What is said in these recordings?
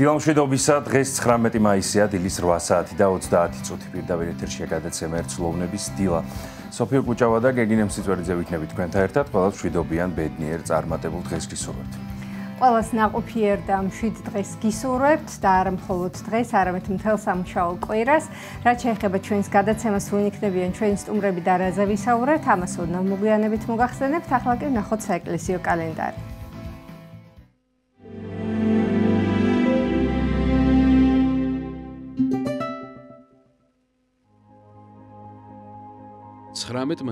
დილამშვიდობისა დღეს 19 მაისია დილის 8 საათი და 30 წუთი პირდაპირ ეთერშია გადაცემა ერთსულოვნების დილა. სოფიო კუჭავა და გეგინე მწვერიძე ვიქნებით თქვენთან ერთად, ყველას მშვიდობიან ბედნიერ წარმატებულ დღეს გისურვებთ. ყველას ნაყოფიერ და მშვიდ დღეს გისურვებთ და არა მხოლოდ დღეს, არამედ მთელ სამუშაო კვირას. რაც შეეხება ჩვენს გადაცემას, ვინ იქნებიან ჩვენი სტუმრები და რაზე ვისაუბრებთ, ამას ოდნავ მოგვიანებით მოგახსენებთ. ახლა კი ვნახოთ საეკლესიო კალენდარი.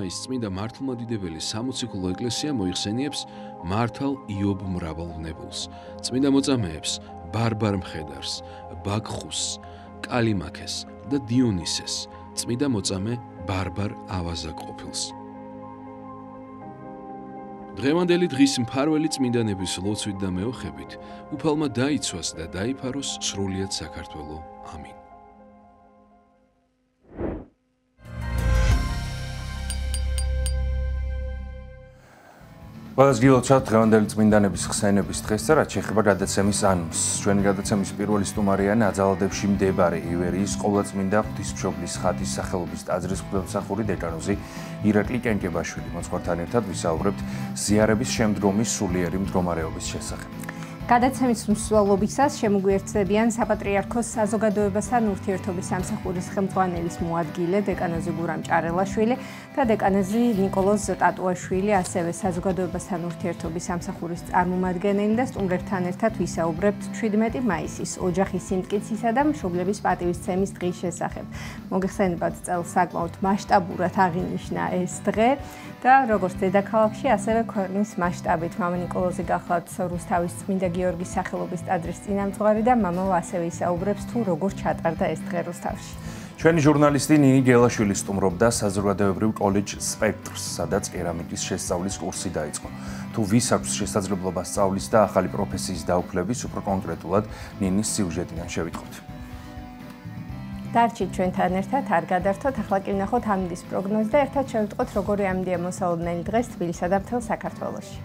მაისს წმინდა მართლმადიდებელი სამოციქულო ეკლესია მოიხსენიებს მართალ იობ მრავალვნებულს, წმინდა მოწამეებს, ბარბარ მხედარს, ბაქხუსს, კალიმაქეს და დიონისეს, წმინდა მოწამე ბარბარ ავაზაკყოფილს. დღევანდელი დღის მფარველი წმინდანების ლოცვით და მეოხებით უფალმა დაიცვას და დაიფაროს სრულიად საქართველო. ამინ. ყველას გილოცავთ დღევანდელი წმინდანების ხსენების დღეს და რაც შეეხება გადაცემის ანონსს. ჩვენი გადაცემის პირველი სტუმარია ნაძალადებში მდებარე ივერიის ყოვლადწმინდა ღვთისმშობლის ხატის სახელობის ტაძრის მღვდელმსახური დეკანოზი ირაკლი კენკებაშვილი. მოძღვართან ერთად ვისაუბრებთ ზიარების შემდგომი სულიერი მდგომარეობის შესახებ. გადაცემის მსვლელობისას შემოგვიერთდებიან საპატრიარქოს საზოგადოებასთან ურთიერთობის სამსახურის ხელმძღვანელის მოადგილე დეკანოზი გურამ ჭარელაშვილი და დეკანოზი ნიკოლოზ ტატუაშვილი, ასევე საზოგადოებასთან ურთიერთობის სამსახურის წარმომადგენელი და სტუმრებთან ერთად ვისაუბრებთ 17 მაისის ოჯახის სიმტკიცისა და მშობლების პატივისცემის დღის შესახებ. მოგეხსენებათ, წელს საკმაოდ მასშტაბურად აღინიშნა ეს დღე და როგორც დედაქალაქში, ასევე ქვეყნის მასშტაბით მამა ნიკოლოზი გახლავთ რუსთავის წმინდა გიორგის სახელობის ტაძრის წინამძღვარი და მამაო ასევე ისაუბრებს თუ როგორ ჩატარდა ეს დღე რუსთავში. ჩვენი ჟურნალისტი ნინი გელაშვილი სტუმრობდა საზოგადოებრივ კოლეჯ სპექტრს, სადაც კერამიკის შესწავლის კურსი დაიწყო. თუ ვის აქვს შესაძლებლობა სწავლის და ახალი პროფესიის დაუფლების, უფრო კონკრეტულად ნინის სიუჟეტიდან შევიტყოთ. დარჩით ჩვენთან ერთად, არ გადართოთ, ახლა კი ვნახოთ ამინდის პროგნოზი და ერთად შევიტყოთ, როგორი ამინდია მოსალოდნელი დღეს თბილისსა და მთელ საქართველოში.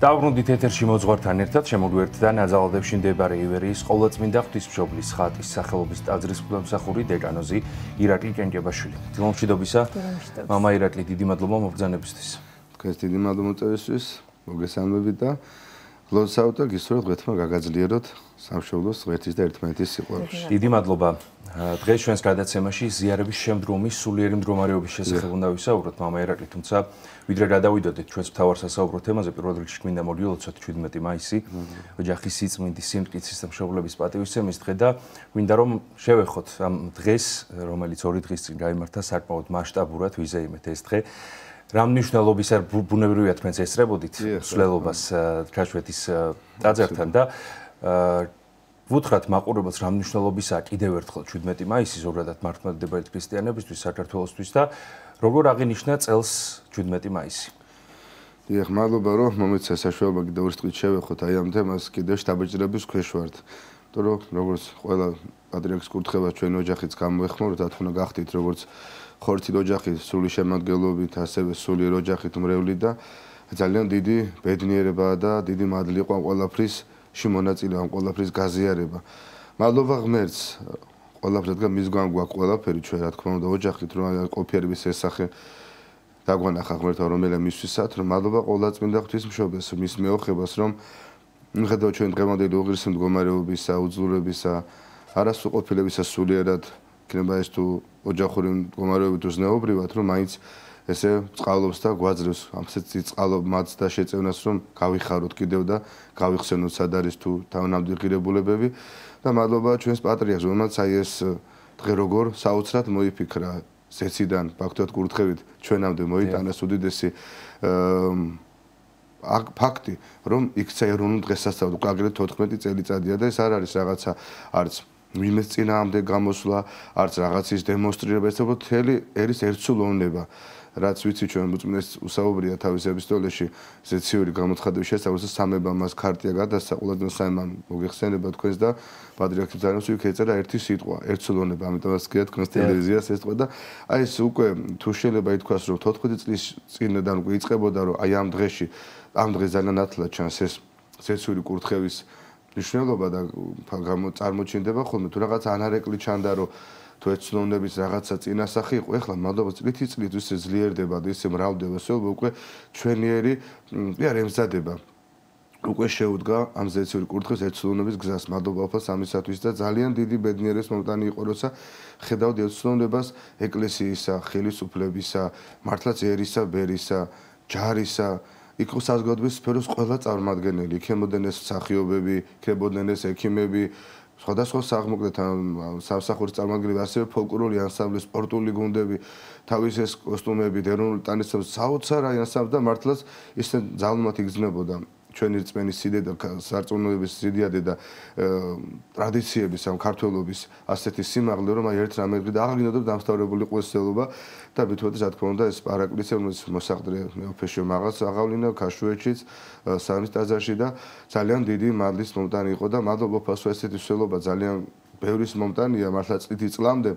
დავბრუნდით ეთერში მოძღვართან ერთად შემოგვიერთდა ნაძალადებში მდებარე ივერიის ყოვლადწმინდა ღვთისმშობლის ხატის სახელობის ტაძრის მღვდელმსახური დეკანოზი ირაკლი კენჭებაშვილი. დილომშვიდობისა. მამა ირაკლი, დიდი მადლობა მობრძანებისთვის. თქვენს დიდი მადლობა მოწვევისთვის, მოგესალმებით და გლოცავთ და გისურვებთ ღმერთმა გაგაძლიეროთ სამშობლოს ღმერთის და ერთმანეთის სიყვარულში. დიდი მადლობა. დღეს ჩვენს გადაცემაში ზიარების შემდგომი სულიერი მდგომარეობის შესახებ უნდა ვისაუბროთ, მამა ირაკლი, თუმცა ვიდრე გადავიდოდეთ ჩვენს მთავარ სასაუბრო თემაზე, პირველ რიგში გვინდა მოვიელოცოთ 17 მაისი, ოჯახის სიწმინდის, სიმტკიცის და მშობლების პატივისცემის დღე და გვინდა რომ შევეხოთ ამ დღეს, რომელიც 2 დღის წინ გაიმართა საკმაოდ მასშტაბურად ვიზეიმეთ ეს დღე. რა მნიშვნელობის არ ბუნებრივია თქვენს ესწრებოდით მსვლელობას ქაშვეთის ტაძართან და ვუთხრათ მაყურებელს რა მნიშვნელობისაა კიდევ ერთხელ 17 მაისი ზოგადად მართლმადიდებელი ქრისტიანებისთვის, საქართველოსთვის და როგორ აღინიშნა წელს 17 მაისი. დიახ, მადლობა რომ მომეცა საშუალება კიდევ ორი დღით შევეხოთ აი ამ თემას, კიდევ შთაბეჭდილების ქვეშ ვართ. იმიტომ რომ როგორც ყველა პატრიარქის კურთხევა ჩვენ ოჯახიც გამოეხმაროთ, რა თქმა უნდა გახდით როგორც ხორცით ოჯახი სული შემადგენლობით, ასევე სულიერ ოჯახით მრევლი და ძალიან დიდი ბედნიერებაა და დიდი მადლი იყო ამ ყველაფრის შემონაწილე, ამ ყველაფრის გაზიარება. მადლობა ღმერთს, ყველაფრისგან მისგან გვაქვს ყველაფერი ჩვენ რა თქმა უნდა ოჯახით რომ ყოფიერების ესახე დაგვანახა ღმერთმა რომელია მისვისად, რომ მადლობა ყოვლადწმინდა ღვთისმშობელს, მის მეოხებას რომ მიუხედავად ჩვენ დღევანდელი უღირსი მდგომარეობისა, უძლურებისა, არასრულყოფილებისა სულიერად იქნება ეს თუ ოჯახური მდგომარეობით უზნეობრივად, რომ მაინც ესე წყალობს და გვაძლევს ამცეთ წყალობმაც და შეწევნას რომ გავიხაროთ კიდევ და გავიხსენოთ სად არის თუ თავნამდე ღირებულებები და მადლობა ჩვენს პატრიარქს, რომელმაც აი ეს დღე როგორ საოცრად მოიფიქრა ზეციდან ფაქტობრივად კურთხევით ჩვენამდე მოიტანას უდიდესი ფაქტი, რომ იქცა ეროვნულ დღესასწაულად უკვე აგრეთვე 14 წელიწადია და ეს არ არის რაღაცა არც ვინმეს წინააღმდეგ გამოსვლა, არც რაღაცის დემონსტრირება, ეს უბრალოდ ერის ერთსულოვნება. რაც ვიცი ჩვენ მოწმეს უსაუბრია თავის ეპისტოლეში ზეციური გამოცხადების შესახებ, სამება მას ქარტია გადასცა ყოველდღიურ საიმამ მოგეხსენება თქვენს და პატრიარქის ძალებს იქ ეწერა ერთი სიტყვა, ერთსულოვნება, ამიტომაც გია თქვენს ტელევიზიას ეს სიტყვა და აი ეს უკვე თუ შეიძლება ითქვას რომ 14 წლის წინიდან უკვე იწყებოდა რომ აი ამ დღეში, ამ დღეს ძალიან ათლად ჩანს ეს ზეციური კურთხევის მნიშვნელობა და წარმოჩინდება ხოლმე თუ რაღაც ანარეკლი ჩანდა რომ თუ ეცნოვნების რაღაცა წინასახი იყო, ეხლა მადლობა წლითი წლით ისე ძლიერდება და ისე მრავლდება, ესეულობა უკვე ჩვენიერი არ ემზადება. უკვე შეუდგა ამ ზეციური კურთხევის ეცნოვნების გზას. მადლობა უფალს ამისათვის და ძალიან დიდი ბედნიერების მომტანი იყო, როცა ხედავდი ეცნოვნებას ეკლესიისა, ხელისუფლებისა, მართლაც ერისა, ბერისა, ჯარისა იქ საზოგადოების სფეროს ყველა წარმომადგენელი, იქნებოდნენ ეს მსახიობები, იქნებოდნენ ეს ექიმები, სხვადასხვა აღმოკლდეთან სამსახურის წარმომადგენლები, ასევე ფოლკლორული ანსამბლი, სპორტული გუნდები, თავის ეს კოსტუმები, ეროვნული ტანისმოქმედება, საოცარ ანსამბლი და მართლაც ისე ძალმათ იგრძნებოდა ჩვენი რწმენის სიდე და სარწმუნოების სიდიადე და ტრადიციების ამ ქართველობის ასეთი სიმაღლე, რომ აი ერთ რამე და აღარ გინდოდა დამსწრებული ყოლესელობა და მithუათი რა თქმა უნდა ეს პარაკლისი, რომელიც მოსახდრე მეოფეშო მაღაც აღავლინა ქაშვეთშიც, სამის ტაძარში და ძალიან დიდი მადლის მომტანი იყო და მადლობა ფასო ესეთი სველობა ძალიან ბევრის მომტანია მართლა წითი წლამდე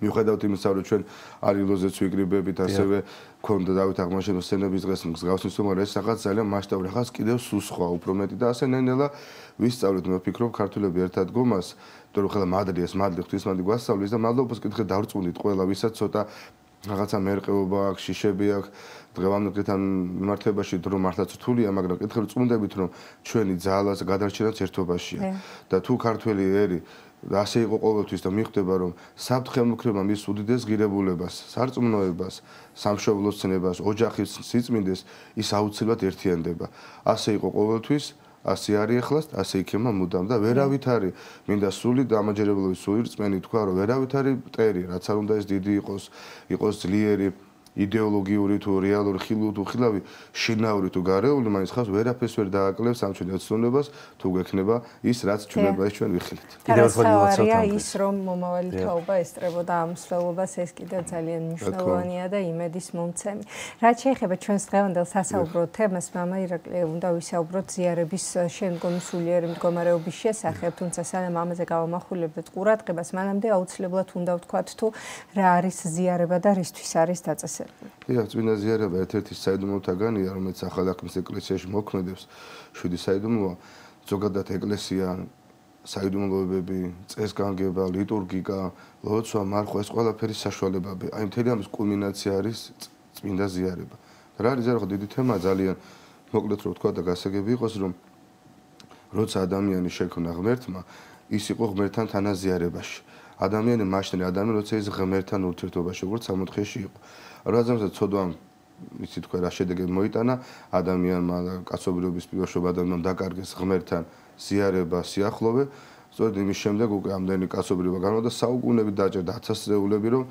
მიუხედავად იმისა, რომ ჩვენ არილოზეც ვიკრიბებით, ასევე ქონდა დავით აღმაშენოს სცენების დღეს მსგავსი მაგრამ ეს რაღაც ძალიან მასშტაბური, რაღაც კიდევ სულ სხვა, უფრო მეტი და ასე ნენელა ვისწავლეთ, მე ვფიქრობ, ქართველები ერთად გომას, იმიტომ რომ ხელა მადლი ეს მადლი ღვთისმადი გვასწავლის და მადლობას კითხეთ დავრწმუნდით ყველა, ვისაც ცოტა რაღაცა მერყეობა აქვს, შიშები აქვს, დღევანდელთან მიმართებაში დრო მართლაც რთულია, მაგრამ კითხეთ ვწმუნდებით, რომ ჩვენი ძალას გადარჩენაც ერთობაშია და თუ ქართველი ერი და ასე იყო ყოველთვის და მიხვდება რომ საფრთხემუქრება მის უდიდეს ღირებულებას, სარწმუნოებას, სამშობლოს ცნებას, ოჯახის სიწმინდეს ის აუცილებლად ერთიანდება. ასე იყო ყოველთვის, ასე არის ახლაც, ასე იქნება მუდამ და ვერავით არის მინდა სული დამაჯერებლობის სული რწმენი თქვა რომ ვერავით არის მტერი, რაც არ უნდა ეს დიდი იყოს ძლიერი იდეოლოგიური თუ რეალური ხილავი შინაური თუ გარეული მაინც ხავს ვერაფერს ვერ დააკლებს ამ ჩვენ ეცნოვნებას თუ გვექნება ის რაც ჩვენებაში ჩვენ ვიხილეთ. კიდევ ხარია ის რომ მომავალი თაობა ესწრებოდა ამ მსვლელობას ეს კიდევ ძალიან მნიშვნელოვანია და იმედის მომცემი. რაც შეეხება ჩვენს დღევანდელ სასაუბრო თემას, მამა ირაკლი უნდა ვისაუბროთ ზიარების შემდგომი სულიერი მდგომარეობის შესახებ, თუმცა სანამ ამაზე გავამახვილებთ ყურადღებას, მანამდე აუცილებლად უნდა ვთქვათ თუ რა არის ზიარება და რისთვის არის დაწესებული. დაწესებული. დიახ, წმინდა ზიარება ერთ-ერთი საიდუმლოთაგანია, რომელიც ახალ აღქმის ეკლესიაში მოქმედებს. 7 საიდუმლოა, ზოგადად ეკლესია საიდუმლოებები, წესგანგება, ლიტურგიკა, ლოცვა, მარხვა, ეს ყველაფერი საშუალებაა. აი მთელი ამის კულმინაცია არის წმინდა ზიარება. რა არის ზიარება? დიდი თემაა ძალიან. მოკლედ რო ვთქვა და გასაგები იყოს, რომ როცა ადამიანი შექმნა ღმერთმა, ის იყო ღმერთთან თანაზიარებაში. ადამიანი მაშინ როცა ის ღმერთთან ურთიერთობაში, როგორც სამოთხეში იყო. რადგანაც ცოდვამ იცი თქვა რა შედეგი მოიტანა ადამიანმა და კაცობრიობის პიროვნება ადამიანმა დაკარგეს ღმერთთან ზიარება, სიახლოვე. სწორედ იმის შემდეგ უკვე ამდენი კაცობრიობა განმავლდა საუკუნეები დაჭერდა ათასწლეულები, რომ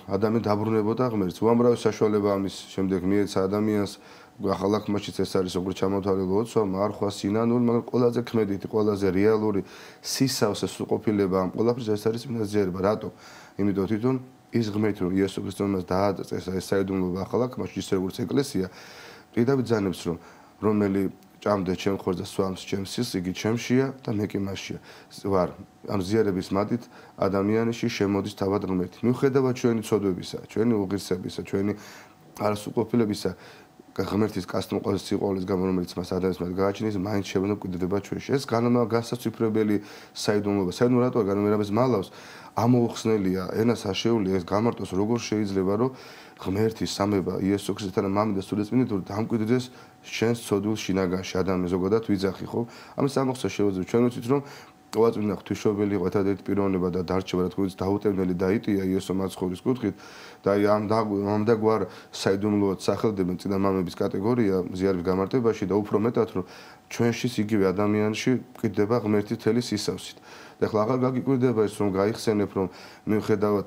ადამიანი დაბრუნებოდა ღმერთს. უამრავი საშუალება ამის შემდეგ მიეცა ადამიანს. ახალ აღქმაშიც ეს არის როგორც ჩამოთვალე ლოცვა, მარხვა, სინანული, მაგრამ ყველაზე ქმედითი, ყველაზე რეალური სისავსე სრულყოფილება ამ ყველაფრის ეს არის წმინდა ზიარება. რატო? იმიტომ თვითონ ის ღმერთი, რომ იესო ქრისტე მას დააწესა ეს საიდუმლოება ახალ აღქმაში, ის როგორც ეკლესია, პირდაპირ ბრძანებს, რომ რომელი ჭამდეს ჩემ ხორცს და სვამს ჩემს სისხლს, იგი ჩემშია და მე კი მასშია. ვარ ამ ზიარების მადით ადამიანში შემოდის თავად ღმერთი. მიუხედავად ჩვენი ცოდვებისა, ჩვენი უღირსებისა, ჩვენი არასრულყოფილებისა, ღმერთის კასტმოყოლის სიყვარულის გამო, რომელიც მას ადამიანს გააჩნიის, მაინც შემოდის კვიდრდება ჩვენში. ეს განსაცვიფრებელი საიდუმლოება. საიდუმლო რატოა განმერაბეს მალავს? ამოუხსნელია, ენას აშეულია ეს გამარტოს, როგორ შეიძლება, რომ ღმერთის სამება იესო ქრისტესთან მამიდა სულიწმინდით დამკვიდრდეს შენს ცოდვილ შინაგანში, ადამიანი ზოგადად ვიძახი, ხო? ამის ამოხსნა შეუძლია. ჩვენ ვიცით, რომ ყოველწლინა ღვთისმშობელი იყო ერთადერთი პიროვნება და დარჩება, რა თქმა უნდა, დაუტევნელი დაიტია იესო მაცხოვრის კუთხით და აი ამ დაგვარ საიდუმლოად სახელდებენ წინა მამების კატეგორია ზიარების გამარტებაში და უფრო მეტად, რომ ჩვენშიც იგივე ადამიანში მკვიდრდება ღმერთის თელი სისავსით. და ახლა აღარ გაგიკვირდება ის, რომ გაიხსენებ, რომ მიუხედავად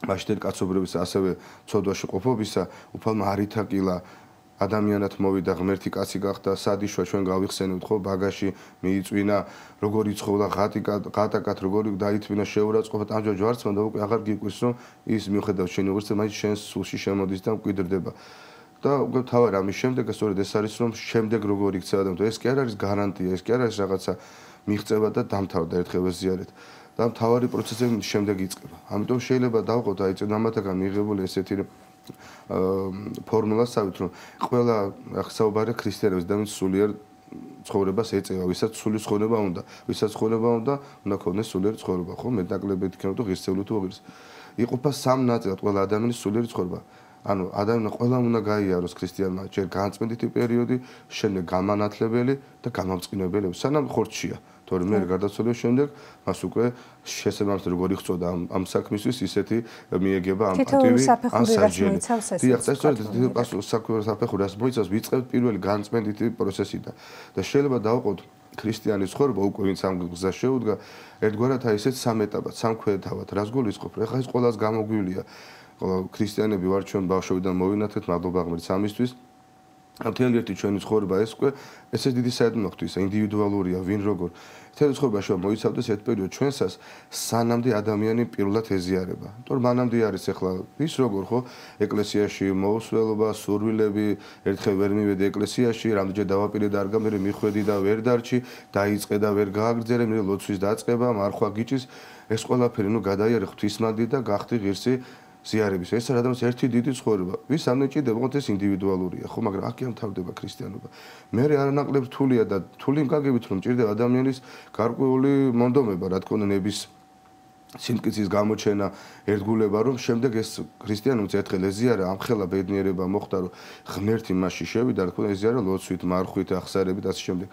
მაშინდელი კაცობრიობის ასევე ცოდვაში ყოფობისა, უფალმა არ ითაკილა ადამიანად მოვიდა ღმერთი კაცი გახდა, სადიშვა ჩვენ გავიხსენებთ ხო, ბაგაში მიიწვინა, როგორ იცხოვდა ღატაკად, როგორ დაითმინა შეურაცხყოფა ამჯერ ჯვარცმა და უკვე აღარ გიკვირს, რომ ის მიუხედავად შენი უღირსება მაინც შენს სულში შემოდის და მკვიდრდება. და უკვე თავად ამის შემდეგ სწორედ ეს არის, რომ შემდეგ როგორ იქცევა და ეს კი არ არის გარანტია, ეს კი არ არის რაღაცა მიღწევა და დამთავრდა ერთხელ ზიარეთ. და მთავარი პროცესები შემდეგ იწყება. ამიტომ შეიძლება დავყოთ აი წინამათაგან მიღებული ესეთი ფორმულასავით, რომ ყველა საუბარი ქრისტიანების და მის სულიერ ცხოვრებას ეწევა, ვისაც სული ცხოვრება უნდა, ვისაც ცხოვრება უნდა ქონდეს სულიერ ცხოვრება, ხო? მეტნაკლებად იქნება თუ ღირსეული თუ ღირს. იყოფა სამ ნაწილად ყველა ადამიანის სულიერი ცხოვრება. ანუ ადამიანმა ყველამ უნდა გაიაროს ქრისტიანმა ჯერ განწმენდითი პერიოდი, შემდეგ გამანათლებელი და გამამწყინებელი, სანამ ხორცშია. თორემ მე გარდაცვალების შემდეგ მას უკვე შესაბამისად როგორ იხწოდა ამ საქმისთვის ისეთი მიეგება ამ პატივი ან საჯელი. დიახ, ეს სწორედ საფეხურას მოიცავს ვიწყებთ პირველი განწმენდითი პროცესიდან და შეიძლება დავყოთ ქრისტიანის ცხოვრება უკვე ვინც ამ გზას შეუდგა ერთგვარად აი ესეთ სამ ეტაპად, სამ ქვეთავად, რას გულისხმობ? ეხლა ეს ყველას გამოგვივლია. ქრისტიანები ვარ ჩვენ ბავშვობიდან მოვინათეთ, მადლობა ღმერთს ამისთვის. მთელი ერთი ჩვენი ცხოვრება ეს უკვე ესეც დიდი საიდუმლო ღვთისა, ინდივიდუალურია, ვინ როგორ. მთელი ცხოვრება შეიძლება მოიცავდეს ერთ პერიოდს ჩვენსას, სანამდე ადამიანი პირველად ეზიარება. თორემ მანამდე არის ახლა ის როგორ ხო, ეკლესიაში მოუსვლელობა, სურვილები, ერთხელ ვერ მივედი ეკლესიაში, რამდენჯერ დავაპირე და არ გამერე მიხვედი და ვერ დარჩი, დაიწყე და ვერ გააგრძელე, მე ლოცვის დაწყება, მარხვა გიჭის, ეს ყველაფერი ნუ გადაიარე ღვთისმადი და გახდი ღირსი ზიარების. ეს ადამიანის ერთი დიდი ცხოვრება. ვის არ ნეჭიდება, ეს ინდივიდუალურია, ხო, მაგრამ აქ ამთავრდება ქრისტიანობა. მე არანაკლებ რთულია და რთული მგაგებით რომ ჭირდება ადამიანის გარკვეული მონდომება, რა თქმა უნდა, ნების სიმტკიცის გამოჩენა, ერთგულება, რომ შემდეგ ეს ქრისტიანობაც ერთხელ ეზიარა, ამხელა ბედნიერება მოხდა, რომ ღმერთი მასში შევიდა, რა თქმა უნდა, ეზიარა ლოცვით, მარხვით, ახსარებით, ასე შემდეგ.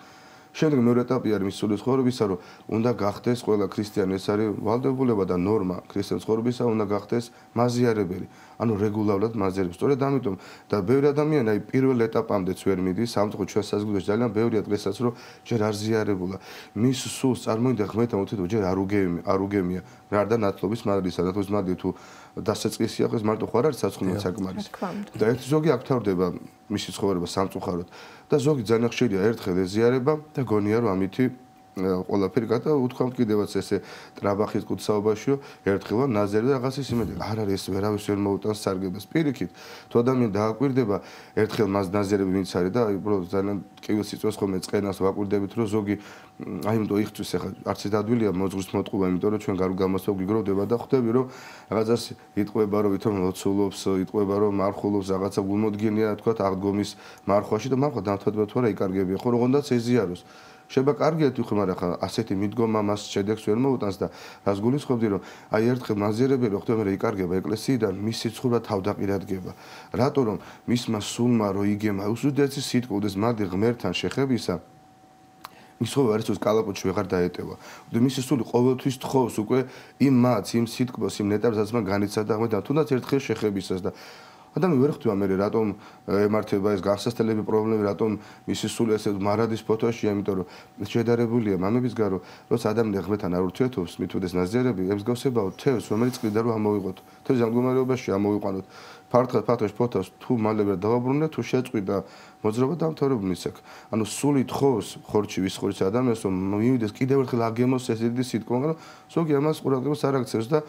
შემდეგ მეორე ეტაპი არის მის სულიერ ცხოვრებისა, რომ უნდა გახდეს ყველა ქრისტიანი, ეს არის ვალდებულება და ნორმა ქრისტიანის ცხოვრებისა, უნდა გახდეს მაზიარებელი, ანუ რეგულარულად მაზიარებს. სწორედ ამიტომ და ბევრი ადამიანი აი პირველ ეტაპამდეც ვერ მიდის, სამწუხაროდ ჩვენ საზოგადოებაში ძალიან ბევრია დღესაც, რომ ჯერ არ ზიარებულა. მის სულს წარმოიდა ღმერთთან ურთიერთობა, ჯერ არ უგემია. რა არ და ნათლობის მადლისა, ნათლობის მადლი თუ დასაწყისია, ხო ეს მარტო ხო არ არის საცხუმად საკმარის. და ერთი ზოგი აქ თავდება მისი ცხოვრება სამწუხაროდ. და ზოგი ძალიან ხშირია ერთხელ ეზიარება და გონია რომ ამითი ყველაფერი გადა უთქვამთ კიდევაც ესე ტრაბახის კუთხეობაშიო ერთხელა ნაზერი და რაღაცის იმედი არ არის ეს ვერავის ვერ მოუტანს სარგებას პირიქით თუ ადამიანი დააკვირდება ერთხელ მას ნაზერები ვინც არის და უბრალოდ ძალიან ტკივილს იწვევს ხოლმე წყენას ვაკვირდებით რომ ზოგი აი იმიტომ იხთვის ახლა არც დადვილია მოძღვრის მოტყუვა იმიტომ რომ ჩვენ გარუ გამოსვლა გიგროვდება და ხვდები რომ რაღაცას იტყვება რომ ვითომ ლოცულობს იტყვება რომ მარხულობს რაღაცა გულმოდგენია თქვა აღდგომის მარხვაში და მარხვა დამთვალდება თუ არა იკარგებია ხო როგორაც ეზიაროს შეიძლება კარგია თუ ხომ არა ხა ასეთი მიდგომა მას შედეგს ვერ მოუტანს და რას გულისხმობდი რომ აი ერთხელ მაზერები რო ხდება მე იკარგება ეკლესიიდან მისი ცხოვრება თავდაყირადგება რატო რომ მისმა სულმა რო იგემა უსუდეცი სიტყუდეს მადი ღმერთთან შეხებისა მის ხო არის ის კალაპოჩი ვეღარ დაეტევა და მისი სული ყოველთვის თხოვს უკვე იმ მაც იმ სიტყვას იმ ნეტარსაც მან განიცადა და თუნდაც ერთხელ შეხებისას და ადამიანი ვერ ხვდება მე რატომ ემართება ეს გასასწრებელი პრობლემები რატომ მისი სული ესე მარადის ფოთოშია იმიტომ რომ შედარებულია მამებისგან რომ როცა ადამიანი ღმერთთან არ ურთიერთობს მithუდეს ნაზერები ემსგავსებაო თევზს რომელიც წიდა რომ ამოვიღოთ თევზის ამდგომარეობაში ამოვიყვანოთ ფართოში ფოთოს თუ მალე ვერ დავაბრუნდეთ თუ შეწყვიდა მოძრაობა დამთავრებული მისაკ ანუ სული თხოვს ხორჩი ვის ხორჩი ადამიანს რომ მივიდეს კიდევ ერთხელ აგემოს ეს დიდი სიტყვა მაგრამ ზოგი ამას ყურადღებას არ აქცევს და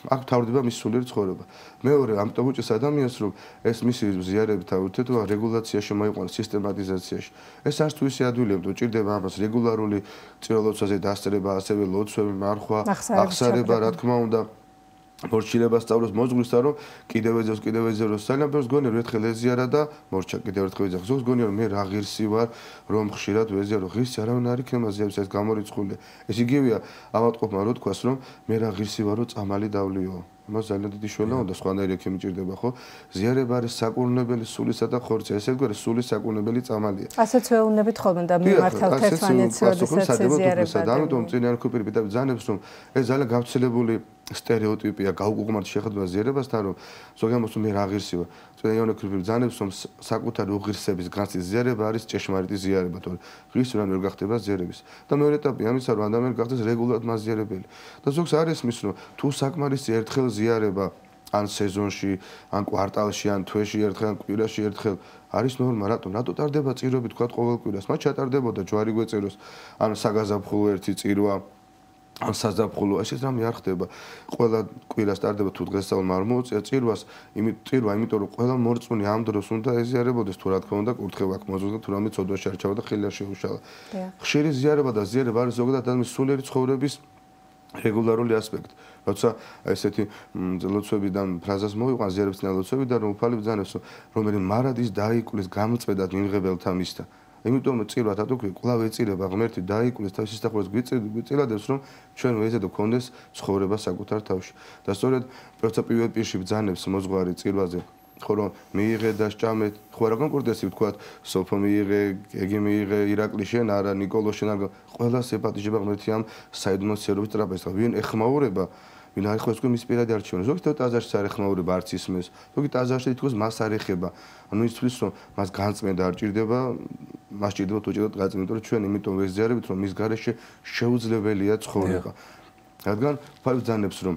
აქ თავდება მის სულიერ ცხოვრება. მეორე, ამიტომ უჭირს ადამიანს, რომ ეს მისი ზიარებით ურთიერთობა რეგულაციაში მოიყვანოს, სისტემატიზაციაში. ეს არც თუ ისე ადვილია, რომ ჭირდება ამას რეგულარული წირლოცვაზე დასწრება, ასევე ლოცვები, მარხვა, აღსარება, რა თქმა უნდა. მორჩილება სწავლოს მოძღვრისა რომ კიდევ ეძებს ძალიან ბევრს გონია რომ ერთხელ ეზიარა და მორჩა კიდევ ერთხელ ეძახს ზოგს გონია რომ მე რა ღირსი ვარ რომ ხშირად ვეზიარო ღირსი არავინ არ იქნება ზიარებს ეს გამორიცხული ეს იგივეა ავატყოფმა რო თქვას რომ მე რა ღირსი ვარ რომ წამალი დავლიო მას ძალიან დიდი შველა უნდა სხვანაირი ექიმი ჭირდება ხო ზიარება არის საკურნებელი სულისა და ხორცის ესე ვთქვი სულის საკურნებელი წამალია ასეც ვეუბნებით ხოლმე და მიმართავთ ერთმანეთს როდესაც ზიარება და ამიტომ წინიან კუპირები და ძანებს რომ ეს ძალიან გავრცელებული სტერეოტიპია გაუგუგმართ შეხედვა ზიარებასთან რომ ზოგადად მოსულ მე რა ღირსი ვარ წინიან კუპირები ძანებს რომ საკუთარი უღირსების განცდის ზიარება არის ჭეშმარიტი ზიარება თორე ღირსი რან ვერ გახდება ზიარების და მეორე ეტაპი ამისა რომ ადამიანი გახდეს რეგულარულად მასზიარებელი და ზოგს არის მის რომ თუ საკმარისი ერთხელ ზიარება ან სეზონში, ან კვარტალში, ან თვეში ერთხელ, ან კვირაში ერთხელ არის ნორმა, რატო ტარდება წირვები თქვა ყოველ კვირას? მათ ჩატარდებოდა ჯვარი გვეწეროს, ან საგაზაფხულო ერთი წირვა, ან საზაფხულო, ესეც რამე არ ხდება. ყველა კვირას ტარდება თუ დღესასწაულმა არ მოუწია წირვას, იმიტომ რომ ყველა მორწმუნე ამ დროს უნდა ეზიარებოდეს თუ რა თქმა უნდა კურთხევა აქვს მოძღვრის თუ რამე ცოდვაში არ ჩავა და ხელი არ შეუშალა. ხშირი ზიარება და ზიარება არის ზოგადად ადამიანის სულიერი ცხოვრების რეგულარული ასპექტი. როცა ესეთი ლოცვებიდან ფრაზას მოვიყვან ზიარებისგან ლოცვებიდან რომ უფალი ბრძანებს რომელი მარადის დაიკulis გამწვედად მიმღებელთა მისთა. იმიტომ რომ წირვა თათოქვი კვლავ ეწირება ღმერთი დაიკulis თავის სისხლს გვიწილადებს რომ ჩვენ ვეძებდ გქონდეს ცხოვრება საკუთარ თავში. და სწორედ როცა პირველ პირში ბრძანებს მოძღვარი წირვაზე ხო რომ მიიღე და სჭამე ხო რა კონკურსი ვთქვათ სოფო მიიღე ეგი მიიღე ირაკლი შენ არა ნიკოლო შენ არა ყველას ეპატიჟება ღმერთი ამ საიდუმლო სერვის ტრაპეზს ვინ ეხმაურება ვინ არ ეხმაურებს მის პირადი არჩევანი ზოგი ტაზარში არ ეხმაურება არც ისმეს ზოგი ტაზარში თითქოს მას არ ეხება ანუ ის თulis რომ მას განწმენდა არ ჭირდება მას ჭირდება თუ ჭირდება განწმენდა იმიტომ რომ ჩვენ იმიტომ ვეზიარებით რომ მის გარეშე შეუძლებელია ცხოვრება რადგან ფალ ბრძანებს რომ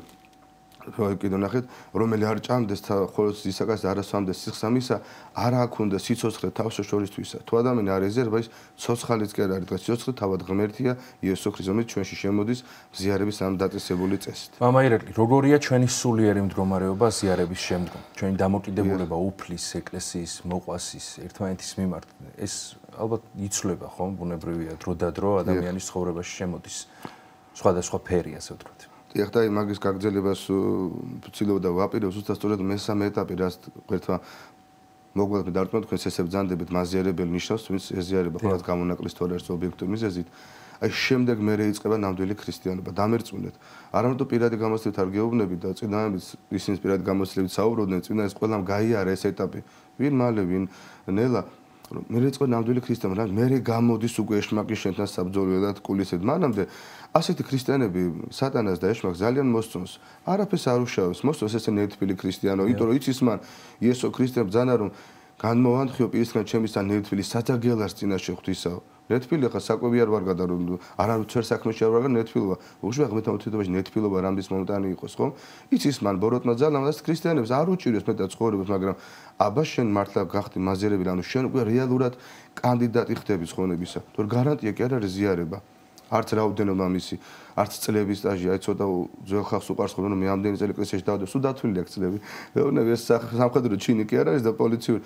კიდევ ნახეთ რომელი არ ჭამდეს ხოლოს ისაკას არასვამდეს სიხსამისა არ აქვს სიცოცხლე თავს შორისთვისა თუ ადამიანი არ ეზერება ის ცოცხალიც კი არ არის დღეს სიცოცხლე თავად ღმერთია იესო ქრისტე რომელიც ჩვენში შემოდის ზიარების ამ დაწესებული წესით მამა ირაკლი როგორია ჩვენი სულიერი მდგომარეობა ზიარების შემდგომ ჩვენი დამოკიდებულება უფლის ეკლესიის მოყვასის ერთმანეთის მიმართ ეს ალბათ იცვლება ხომ ბუნებრივია დრო და დრო ადამიანის ცხოვრებაში შემოდის სხვადასხვა ფერი ასე ვთქვათ ეხლა მაგის გაგრძელებას ვცდილობდა ვაპირებ ზუსტად სწორედ მესამე ეტაპი რაც ღერთმა მოგვიყვება დარტყმა თქვენ ესე ბრძანდებით მაზიარებელი ნიშნავს ვინც ეზიარება ხოლმე გამონაკლის თორე ერთ ობიექტურ მიზეზით აი შემდეგ მე რეიწყება ნამდვილი ქრისტიანობა დამერწმუნეთ არამედ პირადი გამოცდილებით არ გეუბნებით და წინააღმდეგ ისინი პირადი გამოცდილებით საუბრობდნენ წინა ეს ყველამ გაიარა ეს ეტაპი ვინ მალე ვინ ნელა მე რეიწყება ნამდვილი ქრისტიანობა მე გამოდის უკვე ეშმაკი შენთან საბრძოლველად კულისად მანამდე ასეთი ქრისტიანები სატანას და ეშმაკს ძალიან მოსწონს არაფერს არ უშავებს მოსწონს ესე ნერთფილი ქრისტიანო იმიტომ რომ იცის მან იესო ქრისტე ბრძანა რომ განმოვანთხიო პირისგან ჩემისთან ნერთფილი საძაგელას წინაშე ღვთისაო ნერთფილი ხა საკვები არ ვარ გადა რომ არ ცერ საქმეში არ ვარ გადა ნერთფილობა უშვია ღმერთთან ურთიერთობაში ნერთფილობა რამდის მომტანი იყოს ხო იცის მან ბოროტმა ძალამ და ქრისტიანებს არ უჭირებს მეტად ცხოვრებას მაგრამ აბა შენ მართლა გახდი მაზერებელი ანუ შენ უკვე რეალურად კანდიდატი ხდები ცხოვრებისა თორე გარანტია კი არ არის ზიარება არც რაოდენობა მისი, არც წლების სტაჟი, აი ცოტა ძველ ხალხს უყარს ხოლმე რომ მე ამდენი წელი ეკლესიაში დავდე, სულ დათვლილი აქვს წლები. მეუბნები ეს სამხედრო ჩინი კი არ არის და პოლიციური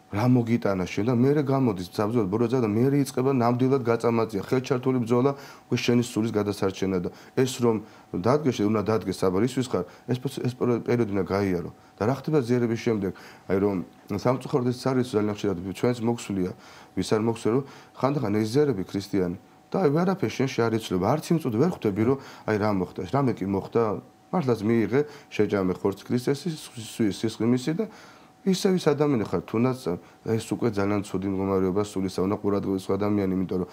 რა მოგიტანა შენ და მე გამოდის საბრძოლო ბრძოლა და მე იწყება ნამდვილად გაწამածია ხელჩართული ბრძოლა უკვე შენი სულის გადასარჩენა და ეს რომ დადგეს უნდა დადგეს საბარ ისთვის ხარ ეს პერიოდი უნდა გაიარო და რა ხდება ზიერების შემდეგ აი რომ სამწუხაროდ ეს არის ძალიან ხშირად ჩვენს მოხსულია ვის არ მოხსე რომ ხანდახან ეს ზიერები ქრისტიანი და აი ვერაფერ შენში არ იცვლება არც იმ წუთი ვერ ხვდები რომ აი რა მოხდა ეს რამე კი მოხდა მართლაც მიიღე შეჭამე ხორცს ქრისტესის სისხლიმისი და ისე ის ადამიანი ხარ თუნდაც ეს უკვე ძალიან ცუდი მდგომარეობა სულისა უნდა ყურადღების ადამიანი იმიტომ რომ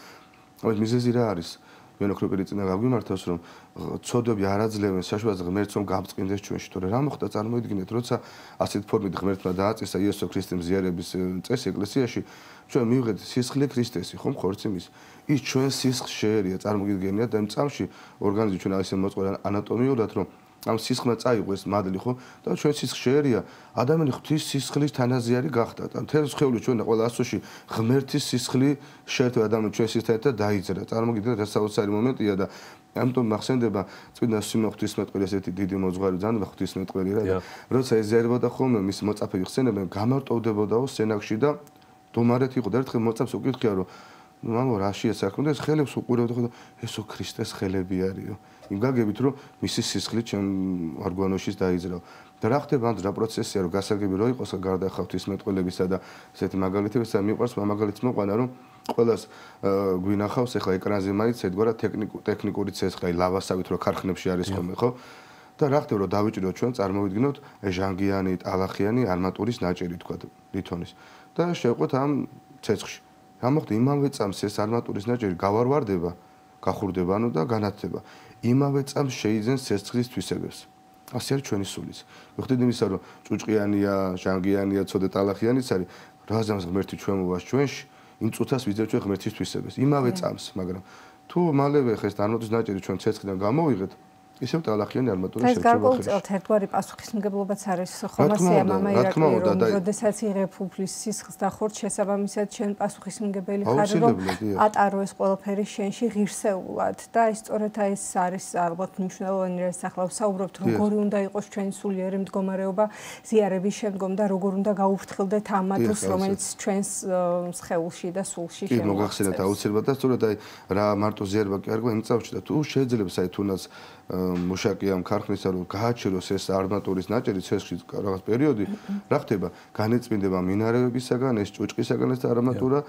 ამის მიზეზი რა არის მე ნოქროპერი წინა გაგვიმართავს რომ ცოდვები არ აძლევენ საშუალებას ღმერთს რომ გავწყინდეს ჩვენში თორე რა მოხდა წარმოიდგინეთ როცა ასეთ ფორმით ღმერთმა დააწესა იესო ქრისტემ ზიარების წესი ეკლესიაში ჩვენ მივიღეთ სისხლი ქრისტესი ხომ ხორცი მის ის ჩვენ სისხლს შეერია წარმოგიდგენიათ და იმ წამში ორგანიზმი ჩვენ ასე მოწყობა ანატომიურად რომ ამ სისხლმა წაიღო ეს მადლი ხო და ჩვენ სისხლს შეერია ადამიანი ღვთის სისხლის თანაზიარი გახდა და მთელ სხეული ჩვენ და ყველა ასოში ღმერთის სისხლი შეერთდა ადამიანი ჩვენ სისხლთან და დაიძრა წარმოგიდგენთ რა საოცარი მომენტია და ამიტომ მახსენდება წმინდა სიმონ ღვთისმეტყველი ესეთი დიდი მოძღვარი ძალიან ღვთისმეტყველი რა და როცა ეს ზიარებოდა ხოლმე მის მოწაფეები ხსენებენ გამარტოვდებოდაო სენაკში და დომარეთ იყო და ერთხელ მოწაფს უკითხია რომ მამო რაშია საქმე და ეს ხელებს უყურებდა ხო და ესო ქრისტეს ხელები არისო იმ გაგებით რომ მისი სისხლი ჩემ ორგანოშიც დაიძრა და რა ხდება ამ რა პროცესია რომ გასაგები რო იყოს გარდა ღვთისმეტყველებისა და ესეთი მაგალითებისა და მიყვარს მაგალითს მოყვანა რომ ყველას გვინახავს ეხლა ეკრანზე მაინც ედგარა ტექნიკური ცეცხლი ლავასავით რო ქარხნებში არის ხოლმე ხო და რა ხდება რომ დავიჭიროთ ჩვენ წარმოვიდგინოთ ჟანგიანი ტალახიანი არმატურის ნაჭერი თქვა ლითონის და შევყვეთ ამ ცეცხლში რა მოხდა იმავე წამს ეს არმატურის ნაჭერი გავარვარდება გახურდება ანუ და განათდება იმავე წამს შეიძენს ცეცხლის თვისებებს ასე არის ჩვენი სულიც მიხვდით იმისა რომ ჭუჭყიანია ჟანგიანია ცოდე ტალახიანიც არის რაზამს ღმერთი ჩვენ მოვას ჩვენში იმ წუთას ვიძებთ ჩვენ ღმერთის თვისებებს იმავე წამს მაგრამ თუ მალევე ხეს არმატურის ნაჭერი ჩვენ ცეცხლიდან გამოვიღეთ ისევ ტალახიანი არმატურა შეჭრება ხელში. ეს გარკვეულწილად ერთგვარი პასუხისმგებლობაც არის ხომასია მამა ირაკლი რომ როდესაც იღებ უფლის სისხლს და ხორცს შესაბამისად შენ პასუხისმგებელი ხარ რომ ატარო ეს ყველაფერი შენში ღირსეულად და ის სწორედ ეს არის ალბათ მნიშვნელოვანი რაც ახლა ვსაუბრობთ როგორი უნდა იყოს ჩვენი სულიერი მდგომარეობა ზიარების შემდგომ და როგორ უნდა გაუფრთხილდეთ ამ მადლს რომელიც ჩვენს სხეულში და სულში შემოგვიწევს. კი მოგახსენეთ აუცილებლად და სწორედ აი რა მარტო ზიარება კი არ გვა იმ წავში და თუ შეიძლება აი თუნდაც მუშაკი ამ ქარხნისა რომ გააჩეროს ეს არმატურის ნაჭერი ცეცხლის რაღაც პერიოდი რა ხდება განეწმინდება მინარევებისაგან ეს ჭუჭყისაგან ეს არმატურა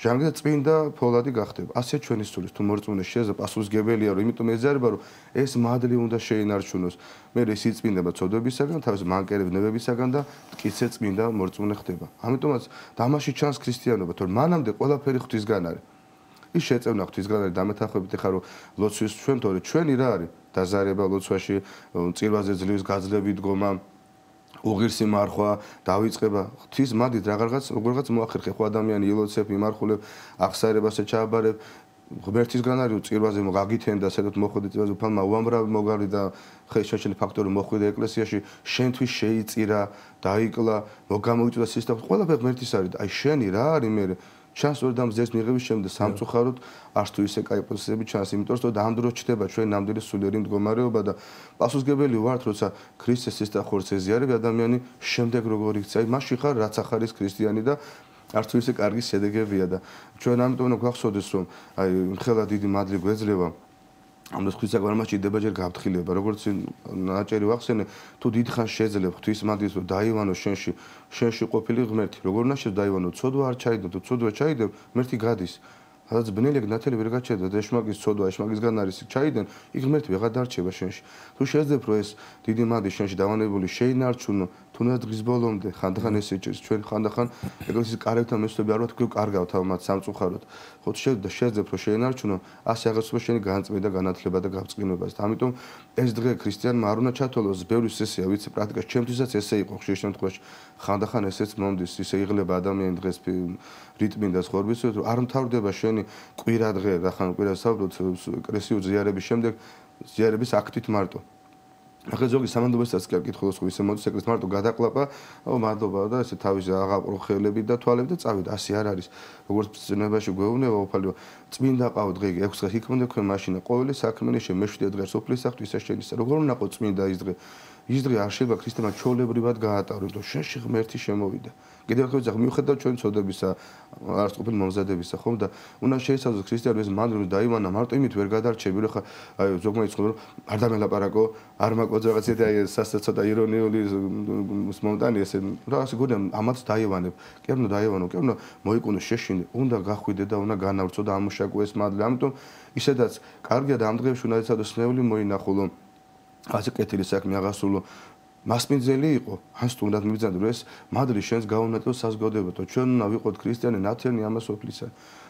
ჟანგდა წმინდა ფოლადი გახდება ასე ჩვენი სულის თუ მორწმუნე შეეძლო პასუხისგებელია რომ იმიტომ ეძარება რომ ეს მადლი უნდა შეინარჩუნოს მე ეს იწმინდება ცოდვებისაგან თავის მანკერებნებებისაგან და მტკიცე წმინდა მორწმუნე ხდება ამიტომაც დამაში ჩანს ქრისტიანობა თორე მანამდე ყველაფერი ღვთისგან არის ის შეწევნა ღვთისგან არის დამეთანხმებით ხარ რომ ლოცვის ჩვენ თორე ჩვენი რა არის დაზარება ლოცვაში წირვაზე ძლივს გაძლევი დგომა უღირსი მარხვა დაიწყება ღვთის მადით რაღაცაც მოახერხე ხო ადამიანი ილოცებ იმარხულებ აღსაერებას ჩააბარებ ღმერთისგან არის წირვაზე მოგაგითენ და სადაც მოხვედი წირვაზე უფალმა უამრავი მოგალი და ხელშეშელი ფაქტორი მოხვედა ეკლესიაში შენთვის შეიწირა დაიკლა მოგამოვიწვია სისტემას ყველაფერი ღმერთის არის აი შენი რა არის მე ჩანს რომ დამზეს მიღების შემდეგ სამწუხაროდ არც თუ ისე კაი პროცესები ჩანს იმიტომ რომ ამ დროს ჩდება ჩვენ ნამდვილი სულიერი მდგომარეობა და პასუხისგებელი ვართ როცა ქრისტესის და ხორცეს ზიარები ადამიანი შემდეგ როგორ იქცა მაშინ ხარ რაც ახარის ქრისტიანი და არც თუ ისე კარგი შედეგებია და ჩვენ ამიტომ უნდა გვახსოვდეს რომ აი ხელა დიდი მადლი გვეძლევა ამ დროს ღვთის საგვარმაში დებაჯერ გაფრთხილება როგორც ნაჭერი ვახსენე თუ დიდხან შეძლებ ღვთის მადლს რომ დაივანო შენში ყოფილი ღმერთი როგორ უნდა დაივანო ცოდვა არ ჩაიდო თუ ცოდვა ჩაიდებ ღმერთი გადის სადაც ბნელი ნათელი ვერ გაჩერდა და ეშმაკის ცოდვა ეშმაკისგან არის ჩაიდენ იქ ღმერთი ვეღარ დარჩება შენში თუ შეძლებ რომ ეს დიდი მადლი შენში დავანებული შეინარჩუნო თუნდაც დღის ბოლომდე ხანდახან ესე ჭირს ჩვენ ხანდახან ეკლესიის კარებთან მესვები არ ვთქვი კარგავთ ამათ სამწუხაროდ ხო შეძლებ რომ შეინარჩუნო ასე აღარსება შენი განწმენდა განათლება და გავწყინებას ამიტომ ეს დღე ქრისტიანმა არ უნდა ჩათვალოს ბევრი სესია ვიცი პრაქტიკაში ჩემთვისაც ესე იყო ხშირ შემთხვევაში ხანდახან ესეც მომდის ისე იღლება ადამიანი დღეს რიტმინდა ცხოვრების რომ არ მთავრდება შენი კვირა დღე რახან კვირას საუბრობთ ეკლესიურ ზიარების შემდეგ ზიარების აქტით მარტო ახლა ზოგი სამანდობასაც კი არ კითხულობს ხო ისე მოდის ეკლესია მარტო გადაყლაპა, მადლობა და ესე თავის აღაპრო ხელები და თვალები და წავიდა, ასე არ არის. როგორც ბრძანებაში გვეუბნება უფალო, წმინდა ყავ დღე 6 დღეს იქ უნდა თქვენ მაშინა ყოველი საქმენი შემეშვიდე დღეს სოფლის საქმის საშენისა. როგორ უნდა ყო წმინდა ის დღე? ის დღე არ შეიძლება ქრისტემა ჩვეულებრივად გაატარო, იმიტომ შენში ღმერთი შემოვიდა. კიდევ ერთხელ ვიძახ მიუხედავად ჩვენი წოდებისა, არასწორ მომზადებისა, ხომ და უნდა შეიცავდეს ქრისტიანი ეს მანდრული დაივანა, მარტო იმით ვერ გადარჩები, რომ ხა აი ზოგმა იცხოვრო რომ არ დამელაპარაკო, არ მაკვოძე რაღაცა და აი ცოტა ირონიული მომტანი ესე რაღაცა გონია ამაც დაივანებ. კი არ უნდა დაივანო, კი არ უნდა მოიკუნო შეშინე, უნდა გახვიდე და უნდა განავრცო და ამუშაკო ეს მადლი. ამიტომ ისედაც კარგია და ამ დღეებში უნდა ეცადოს ნეული მოინახულო. ასე კეთილი საქმე აღასრულო. მასპინძელი იყო, ან სტუნდად მიბრძანდა რომ ეს მადლი შენს გაუნაწილო საზოგადოებათო. ჩვენ უნდა ვიყოთ ქრისტიანი ნათელი ამას ოფლისა.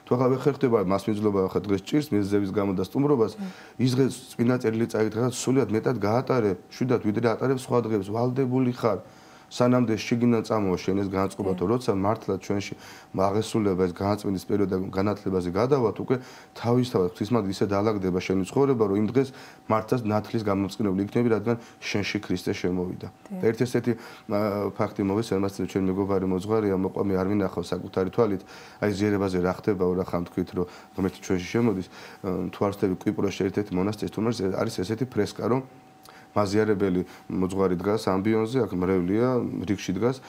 თუ ახლა ვეხერხდება მასპინძლობა ახლა დღეს ჭირს მიზეზების გამო და სტუმრობას, ის დღე წინა წერილი წაიკითხა და სულიად მეტად გაატარე, შვიდად ვიდრე ატარებს სხვა დღეებს, ვალდებული ხარ. სანამდე შიგნიდან წამოვა შენ ეს განწყობა, თუ როცა მართლა ჩვენში აღესრულება ეს განაწმინდის პერიოდი და განათლებაზე გადავათ, უკვე თავისთავად ღვთისმადლი ისე დაალაგდება შენი ცხოვრება, რომ იმ დღეს მართლაც ნათლის გამომწყნებელი იქნები, რადგან შენში ქრისტე შემოვიდა. და ერთ-ერთი ფაქტი მოვეს, ამას ჩვენ მეგობარი მოძღვარია, მოყვა მე არ მინახავ საკუთარი თვალით, აი ზიერებაზე რა ხდება, რა ხან თქვით, რომ ღმერთი ჩვენში შემოდის, თუ არ ვსწრები კვიპროსში ერთ-ერთი მონასტრის თუმცა არის ესეთი ფრესკა, რომ მაზიარებელი მოძღვარი დგას ამბიონზე, აქ მრევლია, რიგში დგას,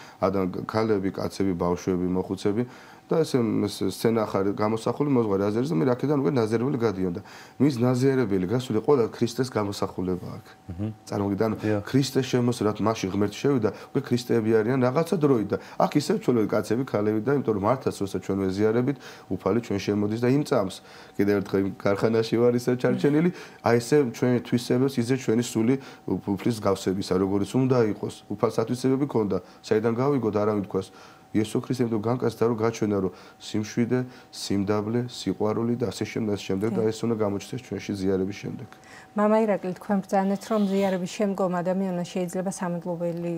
ქალები, კაცები, ბავშვები, მოხუცები და ესე სცენა ხარ გამოსახული მოძღვარი აზერზე და მე აქედან უკვე ნაზერებელი გადიოდა. მის ნაზერებელი გასული ყველა ქრისტეს გამოსახულება აქ. წარმოგიდგენ, ქრისტეს შემოსრათ მასში ღმერთი შევიდა, უკვე ქრისტეები არიან რაღაცა დროით და აქ ისევ ჩვენი კაცები, ქალები და იმიტომ რომ მართლაც როცა ჩვენ ვეზიარებით, უფალი ჩვენ შემოდის და იმწამს. კიდევ ერთხელ ქარხანაში ვარ ისე ჩარჩენილი, აი ესე ჩვენი თვისებებს იძე ჩვენი სული უფლის გავსებისა, როგორც უნდა იყოს. უფალსათვისებები ქონდა, საიდან გავიგოთ არავინ თქვას იესო ქრისტემ თუ განკაცდა რომ გაჩვენა რომ სიმშვიდე, სიმდაბლე, სიყვარული და ასე შემდეგ და ეს უნდა გამოჩნდეს ჩვენში ზიარების შემდეგ. მამა ირაკლი თქვენ ბრძანეთ რომ ზიარების შემდგომ ადამიანმა შეიძლება სამადლობელი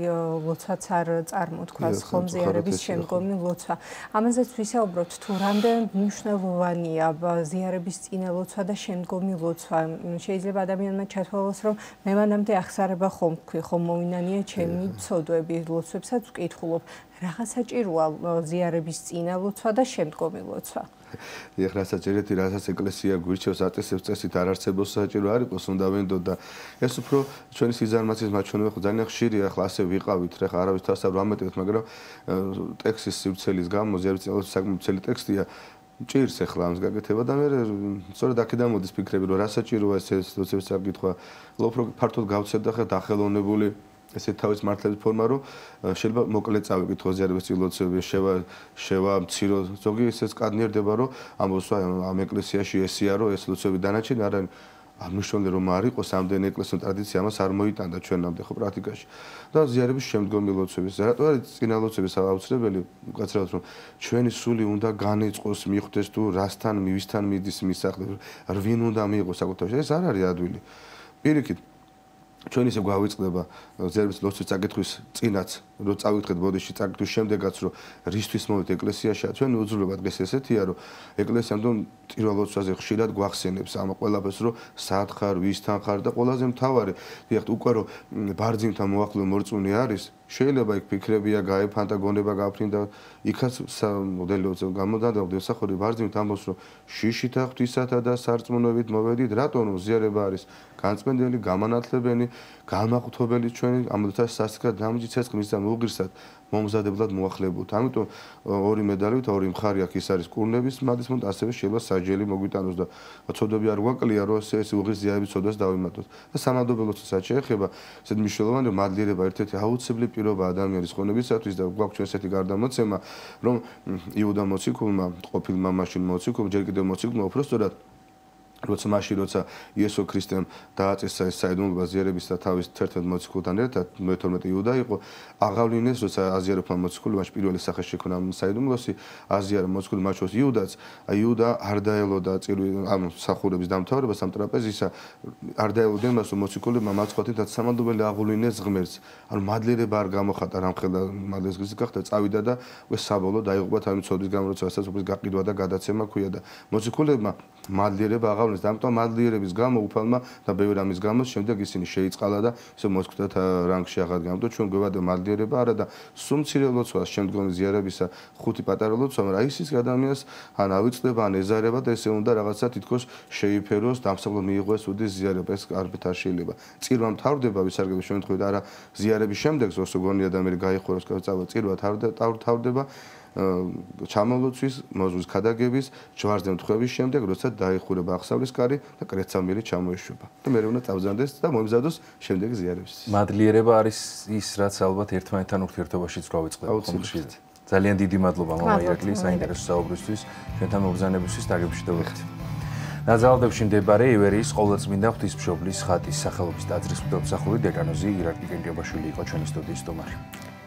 ლოცვაც არ წარმოთქვას ხომ ზიარების შემდგომი ლოცვა. ამაზეც ვისაუბროთ თუ რამდენად მნიშვნელოვანია ზიარების წინა ლოცვა და შემდგომი ლოცვა. შეიძლება ადამიანმა ჩათვალოს რომ მე მანამდე ახსარება ხომ ვქვი, ხომ მოვინანია ჩემი ცოდვები ლოცვებსაც ვკითხულობ. Რა საჭიროა ზიარების წინა ლოცვა და შემდგომი ლოცვა? ეხლა საჭიროა რასაც ეკლესია გვირჩევს აწესებს წესით არ არსებობს საჭირო არ იყოს უნდა ვენდო და ეს უფრო ჩვენი სიზარმაცის მაჩვენებელი ხო ძალიან ხშირია ახლა ასე ვიყავით ხა არავის თავს არ ვამეტებთ მაგრამ ტექსტის სივრცელის გამო ზიარების წინა ლოცვა საკმაოდ ძელი ტექსტია ჭირს ახლა ამის გაკეთება და მე სწორედ აქედან მოდის ფიქრები რომ რა საჭიროა ეს ლოცვების საკითხვა უფრო ფართოდ გავცეთ და ხა დახელოვნებული ესე თავის მართლების ფორმა რომ შეიძლება მოკლედ წავიკითხო ზიარების ლოცვები შევა მცირო ზოგი ესეც კადნიერდება რომ ამბობს ამ ეკლესიაში ესია რომ ეს ლოცვები დანარჩენი არ არის აღნიშნული რომ არ იყოს ამდენი ეკლესიური ტრადიცია ამას არ მოიტანდა ჩვენამდე ხო პრაქტიკაში და ზიარების შემდგომი ლოცვების რატო არის წინა ლოცვების აუცილებელი უკაცრავად რომ ჩვენი სული უნდა განეწყოს მიხვდეს თუ რასთან მისთან მიდის მისახლებს რვინ უნდა მიიღოს საკუთარ ეს არ არის ადვილი პირიქით ჩვენ ისე გვავიწყდება ზიარების ლოცვის წაკითხვის წინაც რომ წავიკითხეთ ბოდიში წაკითხვის შემდეგაც რომ რისთვის მოვით ეკლესიაში ჩვენ უძლურობა დღეს ესეთია რომ ეკლესიამ თუ პირველ ლოცვაზე ხშირად გვახსენებს ამ ყველაფერს რომ სად ხარ ვისთან ხარ და ყველაზე მთავარი დიახ უკვე რომ ბარძიმთან მოახლო მორწმუნე არის შეიძლება იქ ფიქრებია გაეფანტა გონება გაფრინდა იქაც მოდელოზე გამოდადავ დესახური ბარძიმთ ამბობს რომ შიშითა ღვთისათა და სარწმუნოებით მოვედით რატომ ზიარება არის განწმენდელი გამანათლებელი გამაყუთებელი ჩვენი ამოდაც სასიკად დამჯი ცეცხლის და მოუღირსად მომზადებლად მოახლებოთ. ამიტომ ორი მედალით ორი მხარი აქვს ის არის კურნების მადლის მომენტ ასევე შეიძლება საჯელი მოგვიტანოს და ცოდვები არ გვაკლია რომ ეს უღირს ზიარების ცოდვას დავიმატოთ. და სამადლობელოსაც შეეხება ესეთ მნიშვნელოვანი მადლიერება ერთ-ერთი აუცილებელი პირობა ადამიანის ხონებისათვის და გვაქვს ჩვენ ესეთი გარდამოცემა რომ იუდა მოციქულმა ყოფილმა მაშინ მოციქულმა ჯერ კიდევ მოციქულმა უпростоრად როცა იესო ქრისტემ დააწესა ეს საიდუმლოება ზიარების და თავის ერთ-ერთ მოციქულთან ერთად 12 იუდა იყო აღავლინეს როცა აზიარებმა მოციქული მაშ პირველი სახე შექმნა საიდუმლოსი აზიარა მოციქული მაშოს იუდაც იუდა არ დაელოდა ამ სახურების დამთავრებას ამ ტრაპეზისა არ დაელოდა მას მოციქული მამაცხვათით სამადლობელი აღავლინეს ღმერთს ანუ მადლიერება არ გამოხატა რამხელა მადლიერების ღმერთს გახდა წავიდა და უკვე საბოლოოდ დაიღუპა თავის ცოდვის გამო როცა ასე უფლის გაყიდვა და გადაცემა ქვია და მოციქულებმა მადლიერება აღავლინეს ამის ამიტომ მადლიერების გამო უფალმა და ბევრი ამის გამო შემდეგ ისინი შეიწყალა და ისე მოსკვდათ რანგში აღადგინა. ამიტომ ჩვენ გვევადე მადლიერება არა და სულ მცირე ლოცვას შემდგომი ზიარებისა 5 პატარა ლოცვა, მაგრამ ის ადამიანს ან ავიწყდება ან ეზარება და ესე უნდა რაღაცა თითქოს შეიფეროს, დამსახურდა მიიღოს უდის ზიარება, ეს კარგად არ შეიძლება. წირვა მთავრდება ვისარგებლოს შემთხვევით არა ზიარების შემდეგ, ოსო გონია და მე გაიხუროს კაცავა წირვა თავდება ჩამოლოცვის, მოზღვის ქადაგების, ჯვარზე მთხვევის შემდეგ, როცა დაიხურება აღსავლის კარი და კრეცამიერი ჩამოეშვება. და მე უნდა წავზანდეს და მომიზადოს შემდეგი ზიარებისთვის. მადლიერება არის ის, რაც ალბათ ერთმანეთთან ურთიერთობაშიც გვავიწყდება. ძალიან დიდი მადლობა მამა ირაკლი საინტერესო საუბრისთვის, ჩვენთან მობრძანებისთვის დაგებშდებით. ნაძალადებში მდებარე ივერიის ყოვლადწმინდა ღვთისმშობლის ხატის სახელობის ტაძრის მღვდელმსახური დეკანოზი ირაკლი გენგებაშვილი იყო ჩვენი სტუდიის სტუმარი.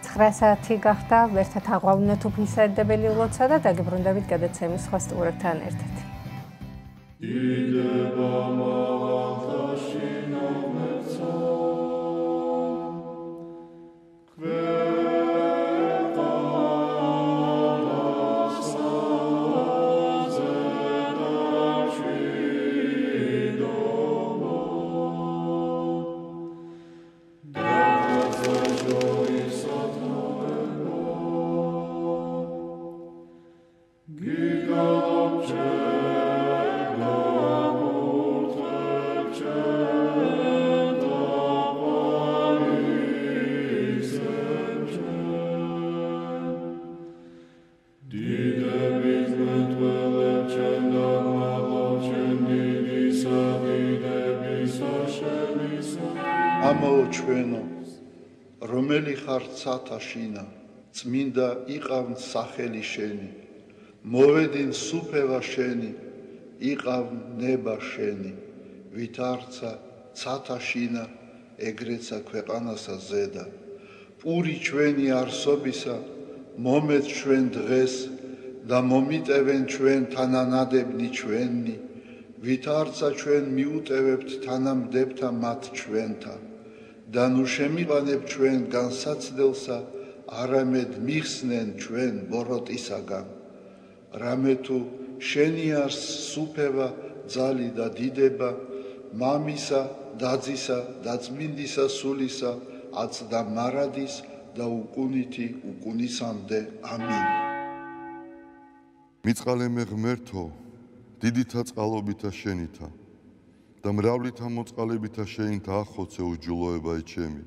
9 საათი გახდა, ერთად აღვავნეთ უფლისადებელი ლოცვა და დაგებრუნდებით გადაცემის სხვა სტუმრებთან ერთად. დიდება მაღალთაში ნომერცა ჩვენო, რომელი ხარ ცათაშინა, წმინდა იყავ სახელი შენი, მოვედინ სუფევა შენი, იყავ ნება შენი, ვითარცა ცათაშინა, ეგრეცა ქვეყანასა ზედა, პური ჩვენი არსობისა, მომეთ ჩვენ დღეს და მომიტევენ ჩვენ თანანადებნი ჩვენი, ვითარცა ჩვენ მიუტევებთ თანამდებთა მათ ჩვენთა. და ნუ შემიყანებ ჩვენ განსაცდელსა, არამედ მიხსნენ ჩვენ ბოროტისაგან. რამე თუ შენი არს სუფევა, ძალი და დიდება, მამისა, დაძისა და წმინდისა სულისა, აცდა მარადის და უკუნითი უკუნისამდე. ამინ. მიწყალე მე ღმერთო, დიდითა წყალობითა შენითა და მრავლითა მოწყალებითა შეინთა ახოცე უჯულოებაი ჩემი.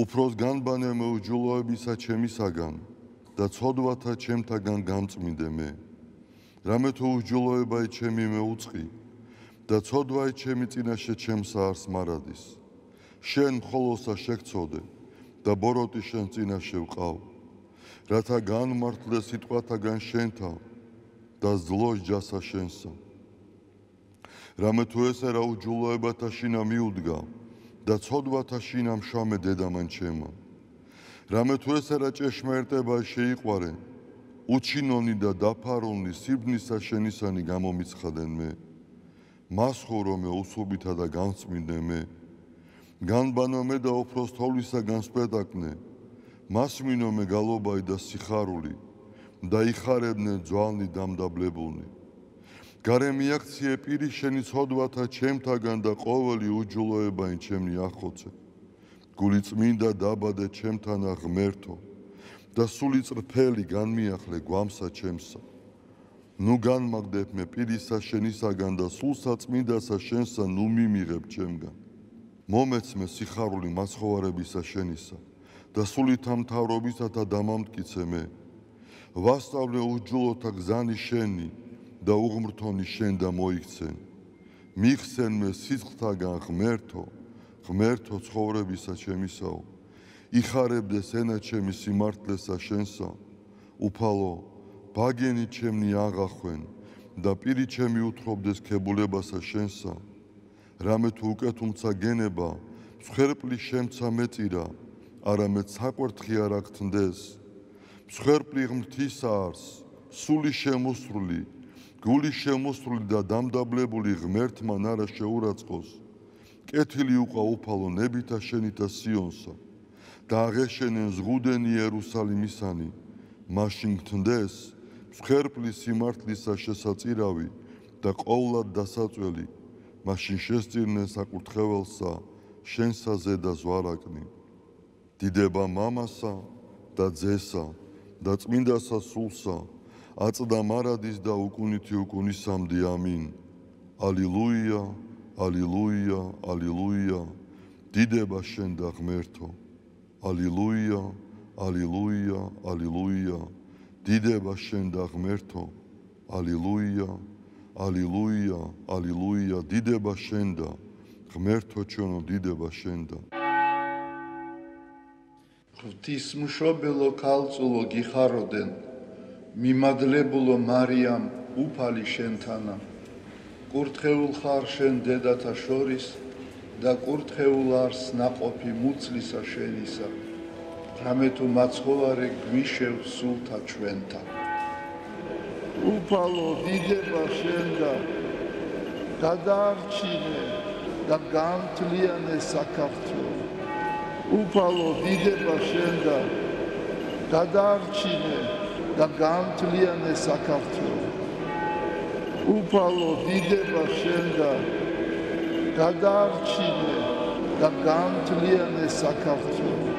უფროს განბანე მე უჯულოებისა ჩემისაგან და ცოდვათა ჩემთაგან გამწმინდე მე. რამე თუ უჯულოებაი ჩემი მე უწყი და ცოდვაი ჩემი წინაშე ჩემსა არს მარადის. შენ მხოლოსა შეგწოდე და ბოროტი შენ წინაშე ვყავ. რათა განმართლე სიტყვათაგან შენთა და ზლოს ჯასა შენსა. რამე თუ ესე რა უჯულოებათა შინა მიუდგა და ცოდვათა შინა მშამე დედამან ჩემა. რამე თუ ესე რა ჭეშმარიტება შეიყვარე, უჩინონი და დაფარონი სიბნისა შენისანი გამომიცხადენ მე. მას ხორო მე უსუბითა და განწმინდე მე. განბანო მე და უფროს თოვლისაგან სპედაკნე. მას მინო მე გალობაი და სიხარული და იხარებნე ძვალნი დამდაბლებულნი. გარე მიაქციე პირი შენი ცოდვათა ჩემთაგან და ყოველი უჯულოებაი ჩემნი ახოცე. გული წმინდა დაბადე ჩემთანა ღმერთო და სული წრფელი განმიახლე გვამსა ჩემსა. ნუ განმაგდებ მე პირისა შენისაგან და სულსა წმინდასა შენსა ნუ მიმიღებ ჩემგან. მომეცმე სიხარული მაცხოვარებისა შენისა და სულითა მთავრობისათა დამამტკიცე მე. ვასწავლე უჯულოთა გზანი შენი და უღმრთონი შენ და მოიქცენ. მიხსენ მე სიცხთაგან ღმერთო, ღმერთო ცხოვრებისა ჩემისაო. იხარებდეს ენა ჩემი სიმართლესა შენსა. უფალო, ბაგენი ჩემნი აღახვენ და პირი ჩემი უთხრობდეს ქებულებასა შენსა. რამე თუ უკეთუმცა გენება, მსხვერპლი შემცა მეწირა, არამედ საკვერთხი არ აგთნდეს. მსხვერპლი ღმრთისა არს, სული შემოსრული, გული შემოსრული და დამდაბლებული ღმერთმან არა შეურაცხყოს. კეთილი უყვა უფალო ნებითა შენითა სიონსა და აღეშენენ ზღუდენი იერუსალიმისანი. მაშინ გთნდეს მსხვერპლის სიმართლისა შესაწირავი და ყოვლად დასაწველი მაშინ შესწირნე საკურთხეველსა შენსა ზედა ზვარაკნი დიდება მამასა და ძესა და წმინდასა სულსა აწდა მარადის და უკუნითი უკუნისამდე ამინ ალილუია ალილუია ალილუია დიდება შენ და ღმერთო ალილუია ალილუია ალილუია დიდება შენ და ღმერთო ალილუია ალილუია ალილუია დიდება შენ და ღმერთო ჩვენო დიდება შენ და ღვთისმშობელო ქალწულო გიხაროდენ მიმადლებულო მარიამ უფალი შენთანა კურთხეულ ხარ შენ დედათა შორის და კურთხეულ არს ნაყოფი მუცლისა შენისა რამე თუ მაცხოვარე გვიშევ სულთა ჩვენთა უფალო დიდება შენ და გადაარჩინე და განთლიანე საქართველო უფალო დიდება შენ და გადაარჩინე და განთლიანე საქართველო უფალო დიდება შენ და გადაარჩინე და განთლიანე საქართველო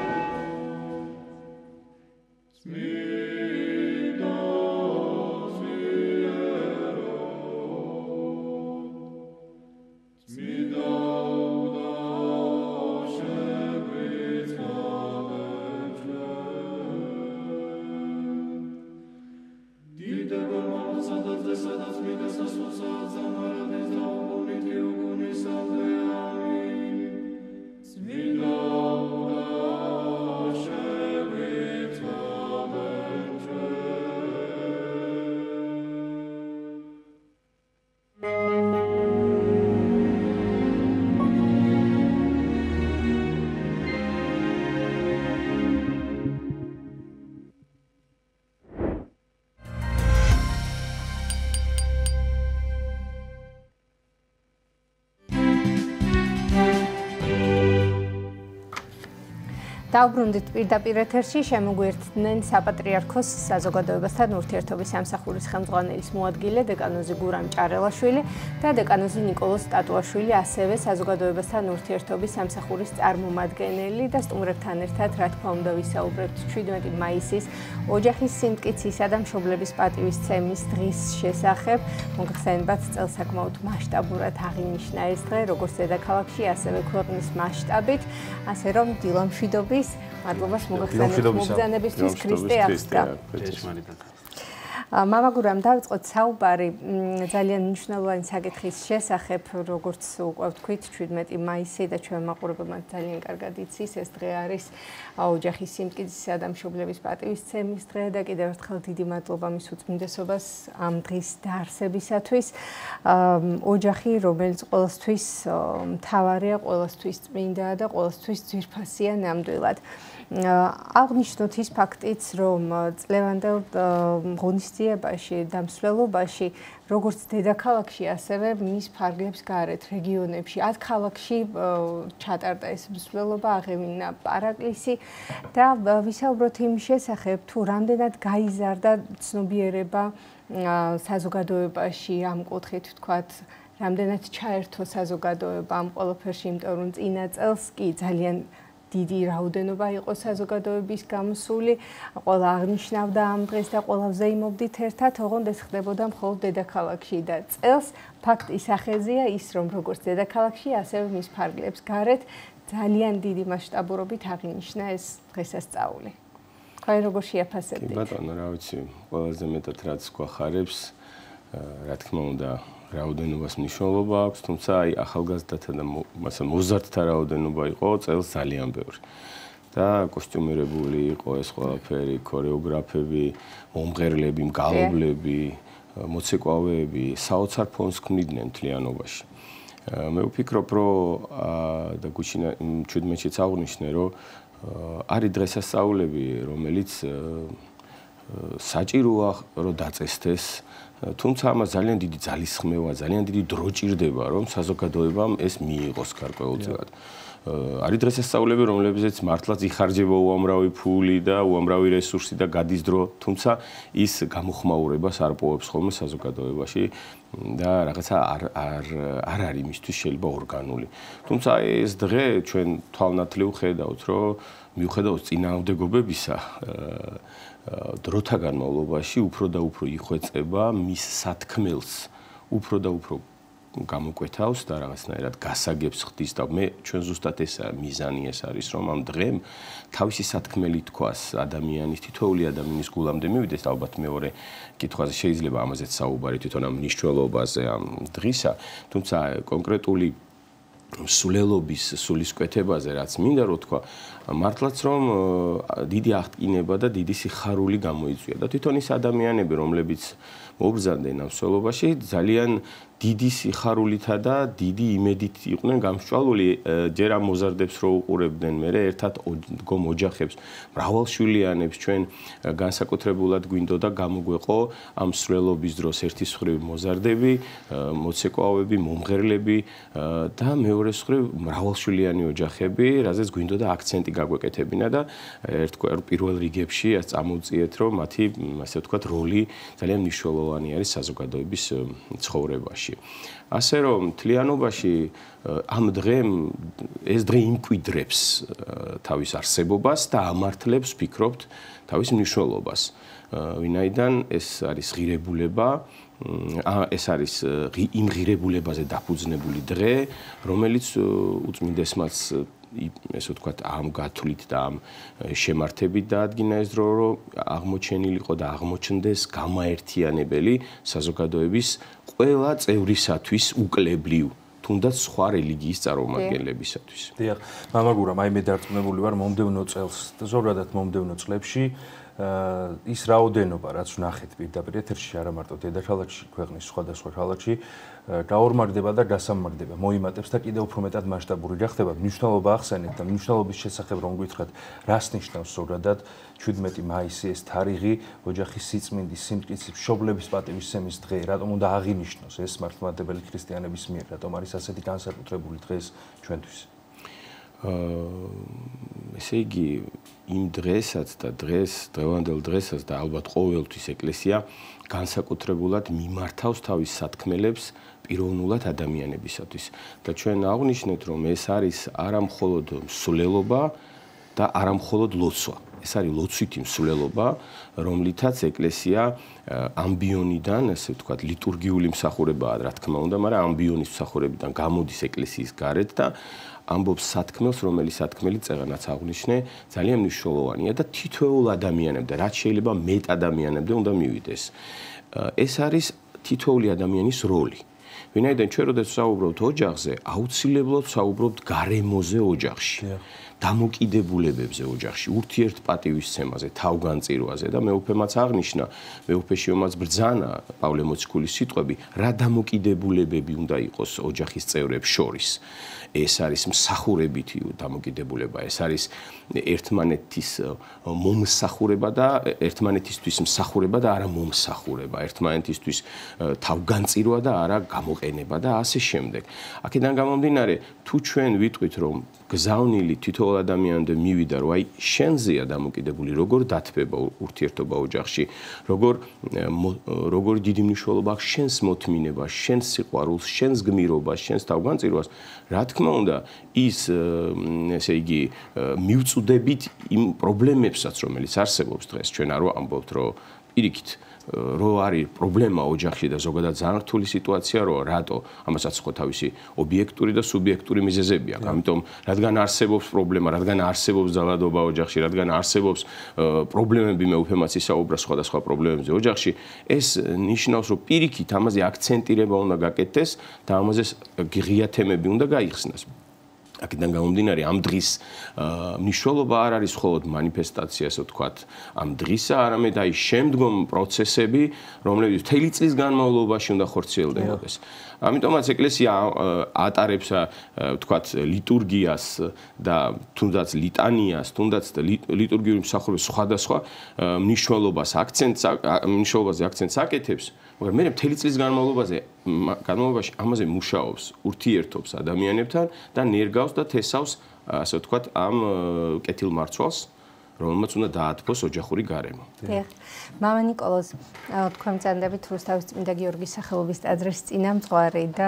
დავბრუნდით პირდაპირ ეთერში, შემოგვიერთდნენ საპატრიარქოს საზოგადოებასთან ურთიერთობის სამსახურის ხელმძღვანელის მოადგილე დეკანოზი გურამ ჭარელაშვილი და დეკანოზი ნიკოლოზ სტატუაშვილი, ასევე საზოგადოებასთან ურთიერთობის სამსახურის წარმომადგენელი და სტუმრებთან ერთად, რა თქმა უნდა, ვისაუბრებთ 17 მაისის ოჯახის სიმტკიცისა და მშობლების პატივისცემის დღის შესახებ. მოგხსენებათ, წელს საკმაოდ მასშტაბურად აღინიშნა ეს დღე, როგორც დედაქალაქში, ასევე ქვეყნის მასშტაბით, ასე რომ დილამშვიდობის მადლობას მოგხსენებთ მოგზაურობისთვის ქრისტე აღსდგა. მამა გურამ დავიწყოთ საუბარი ძალიან მნიშვნელოვანი საკითხის შესახებ, როგორც უკვე ვთქვით, 17 მაისი და ჩვენ მაყურებელმა ძალიან კარგად იცის, ეს დღე არის ოჯახის სიმტკიცისა და მშობლების პატივისცემის დღე და კიდევ ერთხელ დიდი მადლობა მის უწმინდესობას ამ დღის დაარსებისათვის. ოჯახი, რომელიც ყოველთვის მთავარია, ყოველთვის წმინდაა და ყოველთვის ძვირფასია ნამდვილად. აღნიშნოთ ის ფაქტიც, რომ წლევანდელ ღონისძიებაში და მსვლელობაში, როგორც დედაქალაქში, ასევე მის ფარგლებს გარეთ რეგიონებში, 10 ქალაქში ჩატარდა ეს მსვლელობა, აღევინა პარაკლისი და ვისაუბროთ იმის შესახებ, თუ რამდენად გაიზარდა ცნობიერება საზოგადოებაში ამ კუთხით, ვთქვათ, რამდენად ჩაერთო საზოგადოება ამ ყველაფერში, იმიტომ რომ წინა წელს კი ძალიან დიდი რაოდენობა იყო საზოგადოების გამოსული, ყველა აღნიშნავდა ამ დღეს და ყველა ვზეიმობდით ერთად, ოღონდ ეს ხდებოდა მხოლოდ დედაქალაქში და წელს ფაქტის ახეზია ის, რომ როგორც დედაქალაქში, ასევე მის ფარგლებს გარეთ ძალიან დიდი მასშტაბურობით აღინიშნა ეს დღესასწაული. თქვენ როგორ შეაფასებთ? კი ბატონო, რა ვიცი, ყველაზე მეტად რაც გვახარებს, რა თქმა უნდა, რაოდენობას მნიშვნელობა აქვს, თუმცა აი ახალგაზრდათა და მოზარდთა რაოდენობა იყო წელს ძალიან ბევრი. და კოსტიუმირებული იყო ეს ყველაფერი, ქორეოგრაფები, მომღერლები, მგალობლები, მოცეკვავეები, საოცარ ფონს ქმნიდნენ მთლიანობაში. მე ვფიქრობ, რომ და გუჩინა 17-შიც აღვნიშნე, რომ არის დღესასწაულები, რომელიც საჭიროა, რომ დაწესდეს, თუმცა ამას ძალიან დიდი ძალისხმევა, ძალიან დიდი დრო ჭირდება, რომ საზოგადოებამ ეს მიიღოს გარკვეულწილად. არის დღესასწაულები, რომლებზეც მართლაც იხარჯება უამრავი ფული და უამრავი რესურსი და გადის დრო, თუმცა ის გამოხმაურებას არ პოვებს ხოლმე საზოგადოებაში და რაღაცა არ არის მისთვის შეიძლება ორგანული. თუმცა ეს დღე ჩვენ თვალნათლივ ხედავთ, რომ მიუხედავად წინააღმდეგობებისა, დროთა განმავლობაში უფრო და უფრო იხვეწება მის სათქმელს, უფრო და უფრო გამოკვეთავს და რაღაცნაირად გასაგებს ხდის და მე ჩვენ ზუსტად ეს მიზანი ეს არის რომ ამ დღემ თავისი სათქმელი თქვას ადამიანის თითოეული ადამიანის გულამდე მივიდეს და ალბათ მეორე კითხვაზე შეიძლება ამაზეც საუბარი თვითონ ამ მნიშვნელობაზე ამ დღისა თუმცა კონკრეტული სულელობის სულისკვეთებაზე რაც მინდა რომ თქვა მართლაც რომ დიდი აღტკინება და დიდი სიხარული გამოიწვია და თვითონ ის ადამიანები რომლებიც მობრძანდნენ ამ სულელობაში ძალიან დიდი სიხარულითა და დიდი იმედით იყვნენ გამსჭვალული ჯერ ამ მოზარდებს რო უყურებდნენ მე ერთად გომ ოჯახებს მრავალშვილიანებს ჩვენ განსაკუთრებულად გვინდოდა გამოგვეყო ამ სულელობის დროს ერთის მხრივ მოზარდები მოცეკვავები მომღერლები და მეორე მხრივ მრავალშვილიანი ოჯახები რაზეც გვინდოდა აქცენტი გაგვეკეთებინა და პირველ რიგებში წამოვწიეთ რომ მათი ასე ვთქვათ როლი ძალიან მნიშვნელოვანი არის საზოგადოების ცხოვრებაში ასე რომ მთლიანობაში ამ დღემ ეს დღე იმკვიდრებს თავის არსებობას და ამართლებს ვფიქრობთ თავის მნიშვნელობას ვინაიდან ეს არის ღირებულება ეს არის იმ ღირებულებაზე დაფუძნებული დღე რომელიც უწმინდესმაც ესე ვთქვათ ამ გათვლით და ამ შემართებით დაადგინა ეს დრო რომ აღმოჩენილიყო და აღმოჩნდეს გამაერთიანებელი საზოგადოების ყველა წევრისათვის უკლებლიw თუნდაც სხვა რელიგიის წარმომადგენლებისათვის. დიახ, მამაგურა, აი მე დარწმუნებული ვარ მომდევნო წელს და ზოგადად მომდევნო წლებში ის რაოდენობა რაც ვნახეთ პირდაპირ ეთერში არა მარტო დედაქალაქში ქვეყნის სხვადასხვა ქალაქში გაორმაგდება და გასამაგდება მოიმატებს და კიდევ უფრო მეტად მასშტაბური გახდება მნიშვნელობა ახსენეთ და მნიშვნელობის შესახებ რომ გითხრათ რას ნიშნავს ზოგადად 17 მაისი ეს თარიღი ოჯახის სიწმინდის სიმტკიცის მშობლების პატივისცემის დღე რატომ უნდა აღინიშნოს ეს მართლმადიდებელი ქრისტიანების მიერ რატომ არის ასეთი განსაკუთრებული დღე ჩვენთვის ესე იგი იმ დღესაც და დღევანდელ დღესაც და ალბათ ყოველთვის ეკლესია განსაკუთრებულად მიმართავს თავის სათქმელებს პიროვნულად ადამიანებისათვის და ჩვენ აღვნიშნეთ რომ ეს არის არა მხოლოდ მსვლელობა და არა მხოლოდ ლოცვა ეს არის ლოცვითი მსვლელობა რომლითაც ეკლესია ამბიონიდან ასე ვთქვათ ლიტურგიული მსახურებაა რა თქმა უნდა მაგრამ ამბიონის მსახურებიდან გამოდის ეკლესიის გარეთ და ამბობს სათქმელს რომელიც სათქმელი წეღანაც აღვნიშნე ძალიან მნიშვნელოვანია და თითოეულ ადამიანებთან რაც შეიძლება მეტ ადამიანებთან უნდა მივიდეს ეს არის თითოეული ადამიანის როლი ვინაიდან ჩვენ როდესაც საუბრობთ ოჯახზე აუცილებლად საუბრობთ გარემოზე ოჯახში დამოკიდებულებებზე ოჯახში ურთიერთპატივისცემაზე თავგანწირვაზე და მეუფემაც აღნიშნა მეუფეშიომაც ბრძანა პავლე მოციქულის სიტყვები რა დამოკიდებულებები უნდა იყოს ოჯახის წევრებს შორის ეს არის მსახურებითი დამოკიდებულება ეს არის ერთმანეთის მომსახურება და ერთმანეთისთვის მსახურება და არა მომსახურება ერთმანეთისთვის თავგანწირვა და არა გამოყენება და ასე შემდეგ აქედან გამომდინარე თუ ჩვენ ვიტყვით რომ გზავნილი თითოეულ ადამიანამდე მივიდა რომ აი შენზეა დამოკიდებული როგორ დათბება ურთიერთობა ოჯახში როგორ დიდი მნიშვნელობა აქვს შენს მოთმინებას შენს სიყვარულს შენს გმირობას შენს თავგანწირვას რა თქმა უნდა ის ესე იგი მივწუდებით იმ პრობლემებსაც რომელიც არსებობს დღეს ჩვენ არ ვამბობთ რომ პირიქით რო არის პრობლემა ოჯახში და ზოგადად ძალიან რთული სიტუაცია რო რატო ამასაც ხო თავისი ობიექტური და სუბიექტური მიზეზები აქვს ამიტომ რადგან არსებობს პრობლემა რადგან არსებობს ძალადობა ოჯახში რადგან არსებობს პრობლემები მე უფემაც ისაუბრა სხვადასხვა პრობლემებზე ოჯახში ეს ნიშნავს რომ პირიქით ამაზე აქცენტირება უნდა გაკეთდეს და ამაზე ღია თემები უნდა გაიხსნას აქედან გამომდინარე ამ დღის მნიშვნელობა არ არის მხოლოდ მანიფესტაცია ასე ვთქვათ ამ დღისა არამედ აი შემდგომ პროცესები რომლებიც მთელი წლის განმავლობაში უნდა ხორციელდებოდეს ამიტომაც ეკლესია ატარებს ვთქვათ ლიტურგიას და თუნდაც ლიტანიას თუნდაც ლიტურგიული მსახურების სხვადასხვა მნიშვნელობაზე აქცენტს აკეთებს მაგრამ მე მთელი წლის განმავლობაში ამაზე მუშაობს ურთიერთობს ადამიანებთან და ნერგავს და თესავს ასე ვთქვათ, ამ კეთილმარცვალს, რომელმაც უნდა დაათბოს ოჯახური გარემო. დიახ. მამა ნიკოლოზ, თქვენ წანდებით რუსთავის წმინდა გიორგის სახელობის ტაძრის წინამძღვარი და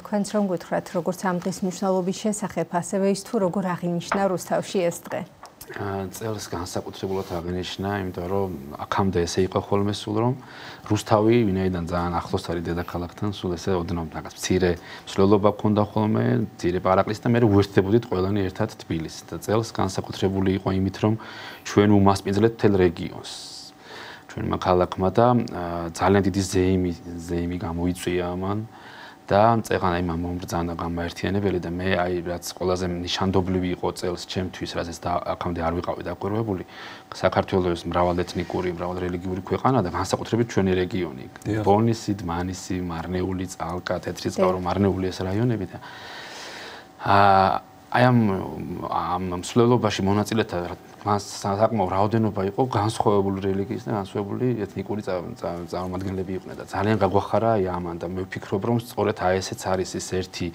თქვენც რომ გითხრათ, როგორც ამ დღის მნიშვნელობის შესახებ, ასევე ის თუ როგორ აღინიშნა რუსთავში ეს დღე. წელს განსაკუთრებულად აღინიშნა, იმიტომ რომ აქამდე ესე იყო ხოლმე სულ რომ რუსთავი, ვინაიდან ძალიან ახლოს არის დედაქალაქთან, სულ ესე ოდნავ რაღაც მცირე მსვლელობა ჰქონდა ხოლმე, მცირე პარაკლისი და მე ვერთდებოდით ყველანი ერთად თბილისს და წელს განსაკუთრებული იყო იმით, რომ ჩვენ უმასპინძლებთ მთელ რეგიონს. ჩვენმა ქალაქმა და ძალიან დიდი ზეიმი გამოიწვია ამან. და წეღანა იმამ მომბრძანა გამაერთიანებელი და მე აი რაც ყველაზე ნიშანდობლივი იყო წელს ჩემთვის, რაზეც და აქამდე არ ვიყავი დაკვირვებული, საქართველოს მრავალეთნიკური, მრავალრელიგიური ქვეყანა და განსაკუთრებით ჩვენი რეგიონი. ბონისი, დმანისი, მარნეული, წალკა, თეთრი წყარო, მარნეული ეს რაიონები და აი ამ მსვლელობაში მონაწილეთა საკმაო რაოდენობა იყო განსხვავებული რელიგიის და განსხვავებული ეთნიკური წარმომადგენლები იყვნენ და ძალიან გაგვახარა აი ამან და მე ვფიქრობ რომ სწორედ აი ესეც არის ის ერთი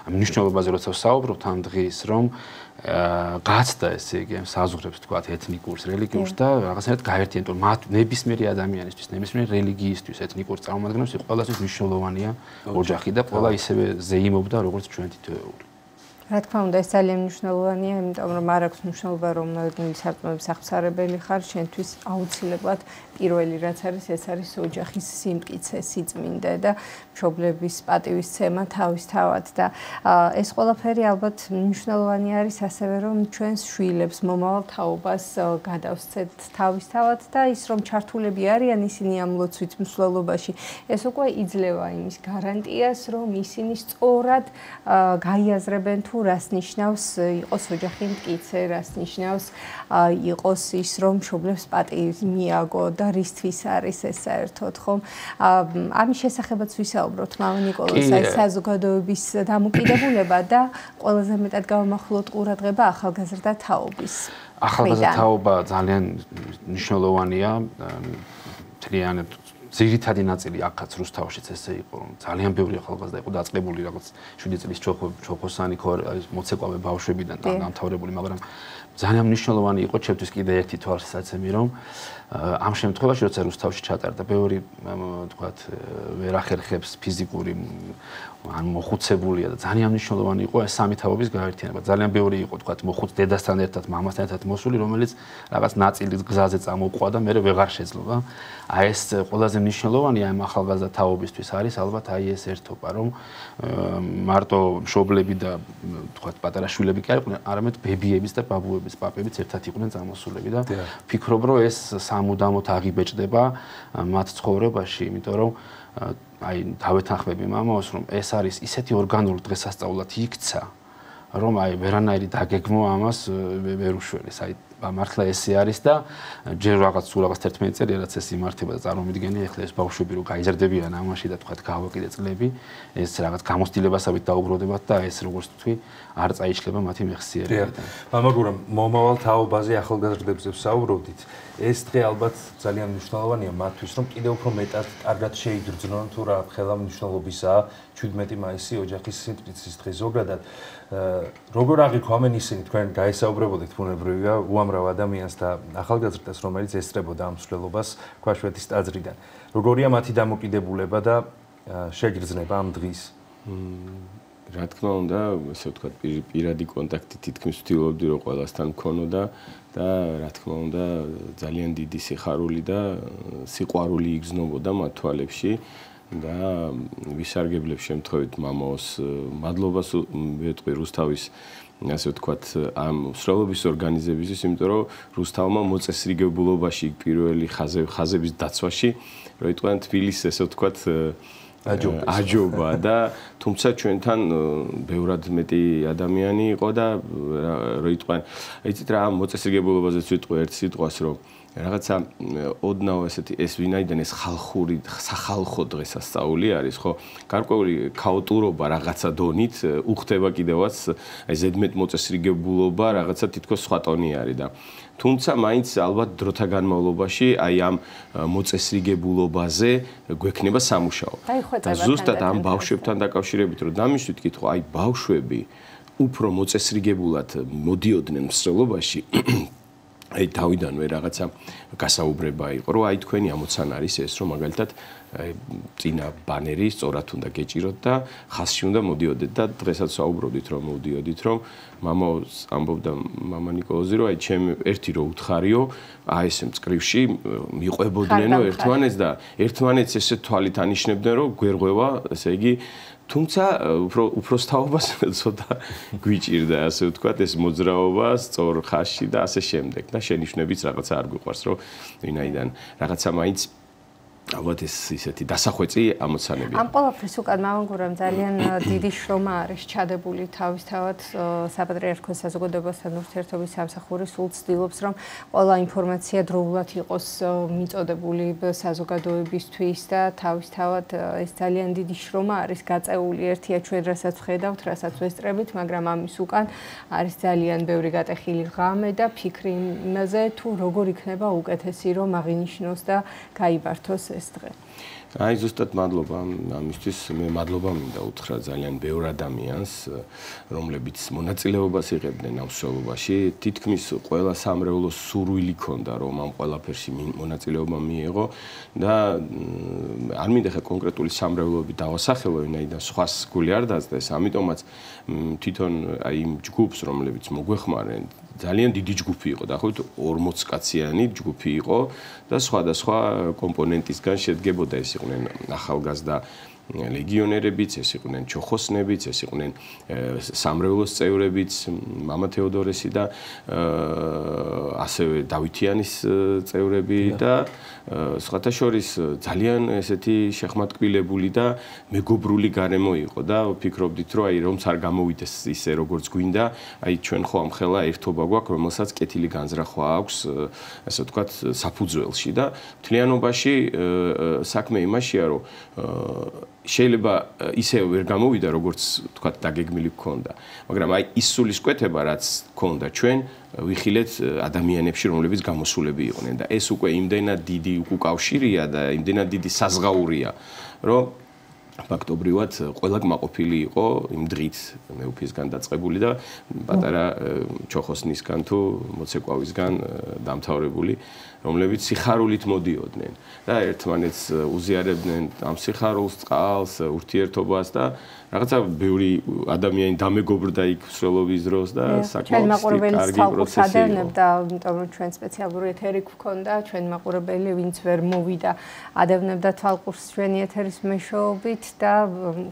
მნიშვნელობაზე როცა ვსაუბრობთ ამ დღის რომ გაცდა ესე იგი საზღვრებს თქვა ეთნიკურს რელიგიურს და რაღაცნაირად გაერთიანეთ რომ მათ ნებისმიერი ადამიანისთვის ნებისმიერი რელიგიისთვის ეთნიკურ წარმომადგენლებს ყველასთვის მნიშვნელოვანია ოჯახი და ყველა ისევე ზეიმობდა როგორც ჩვენ თითოეული. რა თქმა უნდა, ეს ძალიან მნიშვნელოვანია, იმიტომ რომ არ აქვს მნიშვნელობა რომ სარწმუნოების აღსარებელი ხარ, შენთვის აუცილებლად პირველი რაც არის, ეს არის ოჯახის სიმტკიცე, სიწმინდე და მშობლების პატივისცემა თავისთავად და ეს ყველაფერი ალბათ მნიშვნელოვანი არის ასევე რომ ჩვენს შვილებს მომავალ თაობას გადავსცეთ თავისთავად და ის რომ ჩართულები არიან ისინი ამ ლოცვით მსვლელობაში, ეს უკვე იძლევა იმის გარანტიას, რომ ისინი სწორად გაიაზრებენ თუ რას ნიშნავს იყოს ოჯახი მტკიცე, რას ნიშნავს იყოს ის რომ მშობლებს პატივი მიაგო და რისთვის არის ეს საერთოდ ხომ ამის შესახებაც ვისაუბროთ მამა ნიკოლოზ აი საზოგადოების დამოკიდებულება და ყველაზე მეტად გავამახვილოთ ყურადღება ახალგაზრდა თაობის ახალგაზრდა თაობა ძალიან მნიშვნელოვანია მთლიანად ძირითადი ნაწილი აქაც რუსთავშიც ესე იყო რომ ძალიან ბევრი ახალგაზრდა იყო დაწყებული რაღაც 7 წლის ჩოხოსანი მოცეკვავე ბავშვებიდან დამთავრებული მაგრამ ძალიან მნიშვნელოვანი იყო ჩემთვის კიდე ერთი თვალსაცემი რომ ამ შემთხვევაში როცა რუსთავში ჩატარდა ბევრი თქვათ ვერ ახერხებს ფიზიკური ან მოხუცებულია და ძალიან მნიშვნელოვანი იყო ეს სამი თაობის გაერთიანება. ძალიან ბევრი იყო თქვათ მოხუც დედასთან ერთად, მამასთან ერთად მოსული, რომელიც რაღაც ნაწილი გზაზე წამოყვა და მე ვეღარ შეძლო. აი ეს ყველაზე მნიშვნელოვანია ამ ახალგაზრდა თაობისთვის არის ალბათ აი ეს ერთობა, რომ მარტო მშობლები და თქვათ პატარა შვილები კი არ იყვნენ, არამედ ბებიების და ბაბუების, პაპებიც ერთად იყვნენ წამოსულები და ვფიქრობ, რომ ეს სამუდამოდ აღიბეჭდება მათ ცხოვრებაში, იმიტომ რომ აი დავეთანხმები მამაოს რომ ეს არის ისეთი ორგანული დღესასწაულად იქცა რომ აი ვერანაირი დაგეგმო ამას ვერ უშველეს აი მართლა ესე არის და ჯერ რაღაც 11 წელი რაც ეს იმართება და წარმომიდგენია ეხლა ეს ბავშვები რო გაიზრდებიან ამაში და თქვათ გავაკიდე წლები ეს რაღაც გამოცდილებასავით დაუბრუნდებათ და ეს როგორც თქვი არ წაიშლება მათი მეხსიერებიდან. მამაგურამ მომავალ თაობაზე ახალგაზრდებზე ვსაუბრობდით. ეს დღე ალბათ ძალიან მნიშვნელოვანია მათთვის, რომ კიდევ უფრო მეტად კარგად შეიდრძნონ თუ რა ხელა მნიშვნელობისაა 17 მაისი ოჯახის სიმტკიცის დღე ზოგადად. როგორ აღიქვამენ ისინი თქვენ გაესაუბრებოდით ბუნებრივია უამრავ ადამიანს და ახალგაზრდას, რომელიც ესწრებოდა ამ მსვლელობას ქვაშვეთის ტაძრიდან. როგორია მათი დამოკიდებულება და შეგრძნება ამ დღის? რა თქმა უნდა, ასე ვთქვათ, პირადი კონტაქტი თითქმის ვთილობდი, რომ ყველასთან მქონოდა და რა თქმა უნდა, ძალიან დიდი სიხარული და სიყვარული იგრძნობოდა მათ თვალებში და ვისარგებლებ შემთხვევით მამაოს მადლობას ვეტყვი რუსთავის ასე ვთქვათ, ამ მსვლელობის ორგანიზებისთვის, იმიტომ რომ რუსთავმა მოწესრიგებულობაში პირველი ხაზების დაცვაში, რომ იტყვიან თბილისს, ასე ვთქვათ, აჯობა და თუმცა ჩვენთან ბევრად მეტი ადამიანი იყო და რო იტყვიან იცით რა მოწესრიგებულობაზეც ვიტყვი ერთ სიტყვას რომ რაღაცა ოდნავ ესეთი ეს ვინაიდან ეს ხალხური სახალხო დღესასწაული არის ხო გარკვეული ქაოტურობა რაღაცა დონით უხდება კიდევაც აი ზედმეტ მოწესრიგებულობა რაღაცა თითქოს სხვა ტონი არის და თუმცა მაინც ალბათ დროთა განმავლობაში აი ამ მოწესრიგებულობაზე გვექნება სამუშაო. და ზუსტად ამ ბავშვებთან დაკავშირებით რომ დამიშვით კითხვა, აი ბავშვები უფრო მოწესრიგებულად მოდიოდნენ მსვლელობაში აი თავიდანვე რაღაცა გასაუბრება იყო, რომ აი თქვენი ამოცანა არის ეს, რომ მაგალითად წინა ბანერი სწორად უნდა გეჭიროთ და ხაზში უნდა მოდიოდეთ და დღესაც საუბრობდით რომ მოდიოდით, რომ მამა ამბობდა მამა ნიკოლოზი, რომ აი ჩემ ერთი რო უთხარიო, აი ესე მწკრივში მიყვებოდნენ ერთმანეთს და ერთმანეთს ესე თვალით ანიშნებდნენ, რომ გვერღვევა, ესე იგი თუმცა უბრალოდ ცოტა გვიჭირდა ასე ვთქვათ ეს მოძრაობა სწორ ხაზში და ასე შემდეგ და შენიშვნებიც რაღაცა არ გვიყვარს რომ ვინაიდან რაღაცა მაინც ალბათ ეს ისეთი დასახვეწი ამოცანებია. ამ ყველაფრის უკან მამაგურამ ძალიან დიდი შრომა არის ჩადებული თავისთავად საპატრიარქოს საზოგადოებასთან ურთიერთობის სამსახური სულ ცდილობს რომ ყველა ინფორმაცია დროულად იყოს მიწოდებული საზოგადოებისთვის და თავისთავად ეს ძალიან დიდი შრომა არის გაწეული ერთია ჩვენ რასაც ვხედავთ, რასაც ვესწრებით, მაგრამ ამის უკან არის ძალიან ბევრი გატეხილი ღამე და ფიქრი იმაზე თუ როგორ იქნება უკეთესი რომ აღინიშნოს და გაიბართოს ეს დღე. აი ზუსტად მადლობა ამისთვის მე მადლობა მინდა უთხრა ძალიან ბევრ ადამიანს რომლებიც მონაწილეობას იღებდნენ ამ მსვლელობაში თითქმის ყველა სამრევლოს სურვილი ქონდა რომ ამ ყველაფერში მონაწილეობა მიიღო და არ მინდა ხა კონკრეტული სამრევლოები დავასახელო ვინაიდან სხვას გული არ დაწდეს ამიტომაც თვითონ აი იმ ჯგუფს რომლებიც მოგვეხმარენ ძალიან დიდი ჯგუფი იყო და ხო 40 კაციანი ჯგუფი იყო და სხვადასხვა კომპონენტისგან შედგებოდა ეს იყვნენ ახალგაზრდა ლეგიონერებიც, ეს იყვნენ ჩოხოსნებიც, ეს იყვნენ სამრევლოს წევრებიც, მამა თეოდორესი და ასევე დავითიანის წევრები და სხვათა შორის ძალიან ესეთი შეხმატკბილებული და მეგობრული გარემო იყო და ვფიქრობდით რომ აი რომც არ გამოვიდეს ისე როგორც გვინდა, აი ჩვენ ხო ამ ხელა ერთობა გვაქვს, რომელსაც კეთილი განზრახვა აქვს, ასე ვთქვათ, საფუძველში და მთლიანობაში საქმე იმაშია რომ შეიძლება ისე ვერ გამოვიდა როგორც თქვათ დაგეგმილი გქონდა მაგრამ აი ის სულისკვეთება რაც გქონდა ჩვენ ვიხილეთ ადამიანებში რომლებიც გამოსულები იყვნენ და ეს უკვე იმდენად დიდი უკავშირია და იმდენად დიდი საზღაურია რომ ფაქტობრივად ყველა კმაყოფილი იყო იმ დღით მეუფისგან დაწყებული და პატარა ჩოხოსნისგან თუ მოცეკვავისგან დამთავრებული რომლებიც სიხარულით მოდიოდნენ და ერთმანეთს უზიარებდნენ ამ სიხარულს, წყალს, ურთიერთობას და რაღაცა ბევრი ადამიანი დამეგობრდა იქ მსვლელობის დროს და საკმაოდ კარგი პროცესი იყო. იმიტომ რომ ჩვენ სპეციალური ეთერი გვქონდა, ჩვენ მაყურებელი ვინც ვერ მოვიდა, ადევნებდა თვალყურს ჩვენი ეთერის მეშვეობით და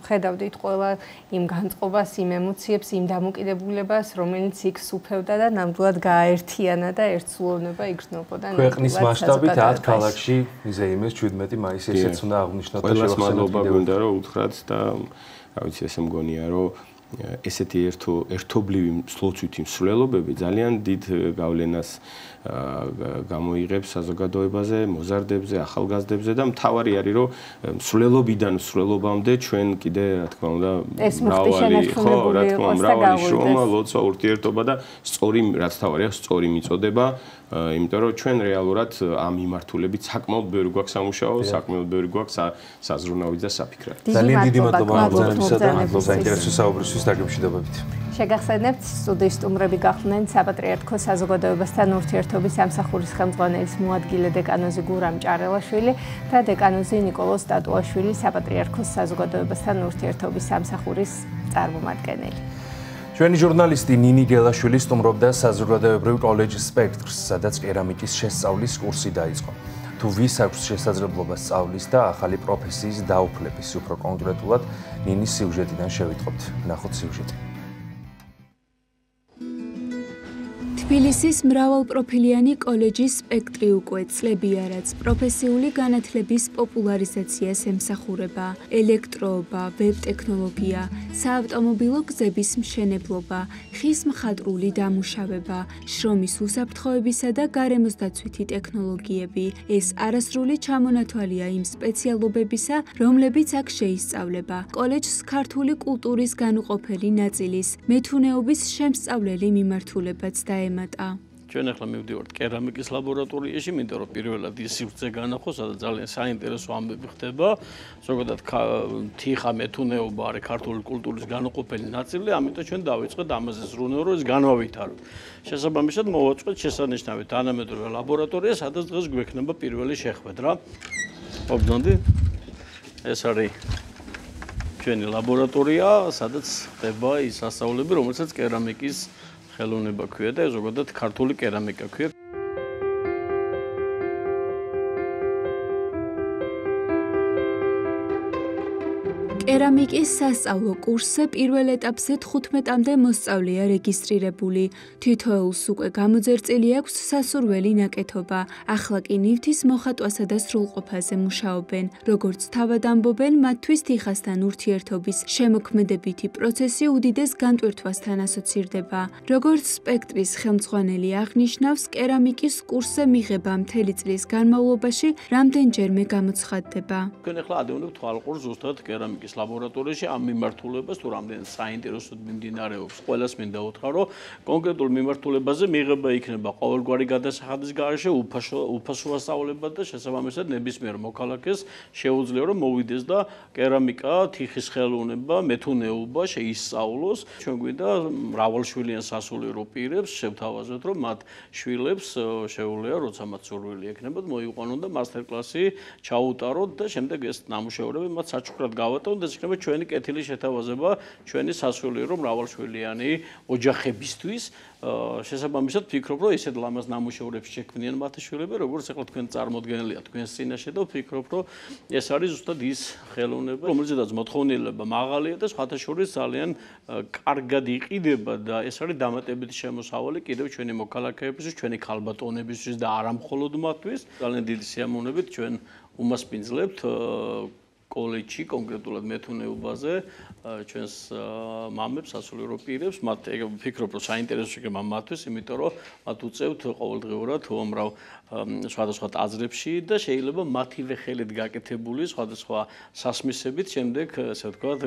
ხედავდით ყველა იმ განწყობას, იმ ემოციებს, იმ დამოკიდებულებას, რომელიც იქ სუფევდა და ნამდვილად გააერთიანა და ერთსულოვნება იგრძნობოდა. ქვეყნის მასშტაბით 10 ქალაქში მიზეიმეს 17 მაისი ესეც უნდა აღნიშნოთ და შევახსენოთ. ყველას მადლობა გქონდა რომ უთხრათ და რა ვიცი ესე მგონია რომ ესეთი ერთობლივი სლოცვითი მსვლელობები ძალიან დიდ გავლენას გამოიღებს საზოგადოებაზე, მოზარდებზე, ახალგაზრდებზე და მთავარი არის რომ მსვლელობიდან მსვლელობამდე ჩვენ კიდე რა თქმა უნდა მრავალი შრომა, ლოცვა, ურთიერთობა და სწორი რაც თავარია, სწორი მიწოდება იმიტომ რომ ჩვენ რეალურად ამ მიმართულებით საკმაოდ ბევრი გვაქვს სამუშაო, საკმაოდ ბევრი გვაქვს საზრუნავით და საფიქრად. ძალიან დიდი მადლობა მოგზაურობისა და მადლობა საინტერესო საუბრისთვის დაგემშვიდობებით. შეგახსენებთ, სტუდიის სტუმრები გახლდნენ საპატრიარქოს საზოგადოებასთან ურთიერთობის სამსახურის ხელმძღვანელის მოადგილე დეკანოზი გურამ ჭარელაშვილი და დეკანოზი ნიკოლოზ სტატუაშვილი საპატრიარქოს საზოგადოებასთან ურთიერთობის სამსახურის წარმომადგენელი. ჩვენი ჟურნალისტი ნინი გელაშვილი სტუმრობდა საზოგადოებრივ კოლეჯ სპექტრს, სადაც კერამიკის შესწავლის კურსი დაიწყო. თუ ვის აქვს შესაძლებლობა სწავლის და ახალი პროფესიის დაუფლების, უფრო კონკრეტულად ნინის სიუჟეტიდან შევიტყობთ. ნახოთ სიუჟეტი. თბილისის მრავალპროფილიანი კოლეჯის სპექტრი უკვე წლებია, რაც პროფესიული განათლების პოპულარიზაციას ემსახურება: ელექტროობა, ვებ-ტექნოლოგია, საავტომობილო გზების მშენებლობა, ხის მხატვრული დამუშავება, შრომის უსაფრთხოებისა და გარემოს დაცვითი ტექნოლოგიები. ეს არასრული ჩამონათვალია იმ სპეციალობებისა, რომლებიც აქ შეისწავლება. კოლეჯს ქართული კულტურის განუყოფელი ნაწილის, მეთუნეობის შემსწავლელი მიმართულებაც დაემატა. ჩვენ ახლა მივდივართ კერამიკის ლაბორატორიაში, მინდა რომ პირველად ის სივრცე განახო, სადაც ძალიან საინტერესო ამბები ხდება. ზოგადად თიხა მეთუნეობა არის ქართული კულტურის განუყოფელი ნაწილი, ამიტომ ჩვენ დავიწყეთ ამაზე ზრუნვა, რომ ეს განავითაროთ. შესაბამისად მოვაწყოთ შესანიშნავი თანამედროვე ლაბორატორია, სადაც დღეს გვექნება პირველი შეხვედრა. მოგდონდი? ეს არის ჩვენი ლაბორატორია, სადაც ხდება ის სასწავლები, რომელსაც კერამიკის ხელოვნება ქვია და ზოგადად ქართული კერამიკა ქვია. კერამიკის სასწავლო კურსზე პირველ ეტაპზე 15-მდე მოსწავლეა რეგისტრირებული. თითოეულს უკვე გამოძერწილი აქვს სასურველი ნაკეთობა. ახლა კი ნივთის მოხატვასა და სრულყოფაზე მუშაობენ. როგორც თავად ამბობენ, მათთვის თიხასთან ურთიერთობის შემოქმედებითი პროცესი უდიდეს განტვირთვასთან ასოცირდება. როგორც სპექტრის ხელმძღვანელი აღნიშნავს, კერამიკის კურსზე მიღება მთელი წლის განმავლობაში რამდენჯერმე გამოცხადდება. თქვენ ახლა ადევნებთ თვალყურს ზუსტად კერამიკის ლაბორატორიაში ამ მიმართულებას თუ რამდენად საინტერესოდ მიმდინარეობს. ყველას მინდა უთხრა, რომ კონკრეტულ მიმართულებაზე მიღება იქნება ყოველგვარი გადასახადის გარეშე უფასო ასწავლება და შესაბამისად ნებისმიერ მოქალაქეს შეუძლია რომ მოვიდეს და კერამიკა, თიხის ხელოვნება, მეთუნეობა შეისწავლოს. ჩვენ გვინდა მრავალშვილიან სასულიერო პირებს შევთავაზოთ, რომ მათ შვილებს შეუძლია, როცა მათ სურვილი ექნებათ, მოიყვანონ და მასტერკლასი ჩაუტაროთ და შემდეგ ეს ნამუშევრები მათ საჩუქრად გავატაროთ. ეს იქნება ჩვენი კეთილი შეთავაზება ჩვენი სასულიერო მრავალშვილიანი ოჯახებისთვის. შესაბამისად ვფიქრობ, რომ ესეთ ლამაზ ნამუშევრებს შექმნიან მათი შვილები, როგორც ახლა თქვენ წარმოდგენილია თქვენს წინაშე და ვფიქრობ, რომ ეს არის ზუსტად ის ხელოვნება, რომელზედაც მოთხოვნილება მაღალია და სხვათა შორის ძალიან კარგად იყიდება და ეს არის დამატებითი შემოსავალი კიდევ ჩვენი მოქალაქეებისთვის, ჩვენი ქალბატონებისთვის და არა მხოლოდ მათთვის. ძალიან დიდი სიამოვნებით ჩვენ უმასპინძლებთ კოლეჯში კონკრეტულად მეთუნეობაზე ჩვენს მამებს, სასულიერო პირებს, მათ ვფიქრობ, რომ საინტერესო იქნება მათთვის, იმიტომ რომ მათ უწევთ ყოველდღიურად უამრავ სხვადასხვა ტაძრებში და შეიძლება მათივე ხელით გაკეთებული სხვადასხვა სასმისებით შემდეგ, ასე ვთქვათ,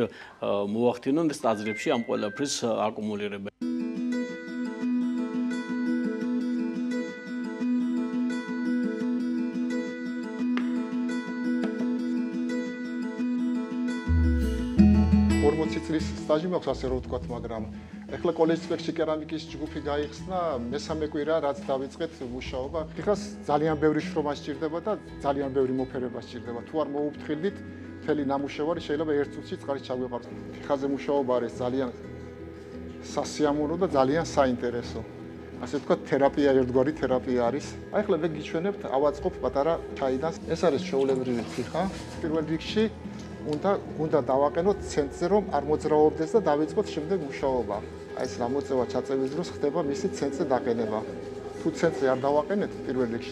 მოახდინონ ეს ტაძრებში ამ ყველაფრის აკუმულირება. წლის სტაჟი მაქვს ასე რომ ვთქვათ, მაგრამ ეხლა კოლეჯ სპექტში კერამიკის ჯგუფი გაიხსნა, მესამე კვირა რაც დავიწყეთ მუშაობა. ეხლა ძალიან ბევრი შრომა სჭირდება და ძალიან ბევრი მოფერება სჭირდება. თუ არ მოუფრთხილდით, მთელი ნამუშევარი შეიძლება ერთ წუთში წყალით ჩაგვეყაროს. ხაზე მუშაობა არის ძალიან სასიამოვნო და ძალიან საინტერესო. ასე ვთქვათ, თერაპია, ერთგვარი თერაპია არის. აი ახლა მე გიჩვენებთ, ავაწყობ პატარა ჩაიდან. ეს არის ჩვეულებრივი თიხა. პირველ რიგში უნდა დავაყენოთ ცენტრზე, რომ არ მოძრაობდეს და დავიწყოთ შემდეგ მუშაობა. აი ეს რა მოწევა ჩაწევის დროს ხდება მისი ცენტრზე დაყენება. თუ ცენტრზე არ დავაყენეთ პირველ რიგში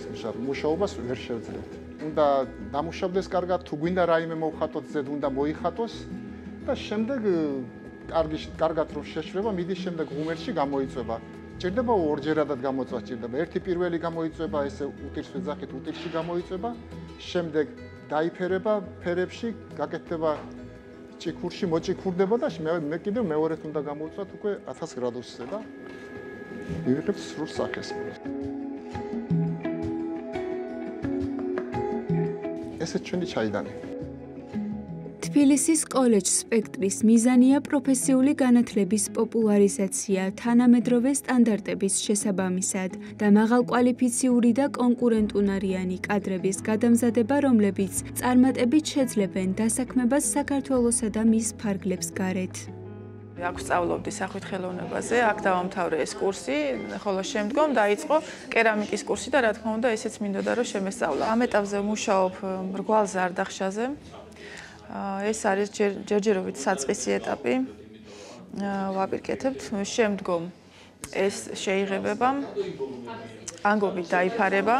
მუშაობას ვერ შევძლებთ. უნდა დამუშავდეს კარგად, თუ გვინდა რაიმე მოვხატოთ, ზედ უნდა მოიხატოს და შემდეგ კარგად რომ შეშრება, მიდის შემდეგ ღუმელში გამოიწვება. ჭირდება ორჯერადად გამოწვა ჭირდება. ერთი პირველი გამოიწვება, ესე უტირს ვეძახით, უტირში გამოიწვება, შემდეგ დაიფერება ფერებში, გაკეთდება ჭიქურში, მოჭიქურდება და მე კიდევ მეორედ უნდა გამოვწვათ უკვე 1000 გრადუსზე და მივიღებთ სრულ სახეს. ესე ჩვენი ჩაიდანი. თბილისის კოლეჯ სპექტრის მიზანია პროფესიული განათლების პოპულარიზაცია თანამედროვე სტანდარტების შესაბამისად და მაღალკვალიფიციური და კონკურენტუნარიანი კადრების გადამზადება, რომლებიც წარმატებით შეძლებენ დასაქმებას საქართველოსა და მის ფარგლებს გარეთ. აქ ვსწავლობდი სახვით ხელოვნებაზე, აქ დავამთავრე ეს კურსი, ხოლო შემდგომ დაიწყო კერამიკის კურსი და რა თქმა უნდა, ესეც მინდოდა რომ შემესწავლა. ამ ეტაპზე ვმუშაობ მრგვალ ზარდახშაზე. ეს არის ჯერჯერობით საწყისი ეტაპი. ვაპირკეთებთ, შემდგომ ეს შეიღებება, ანგობით დაიფარება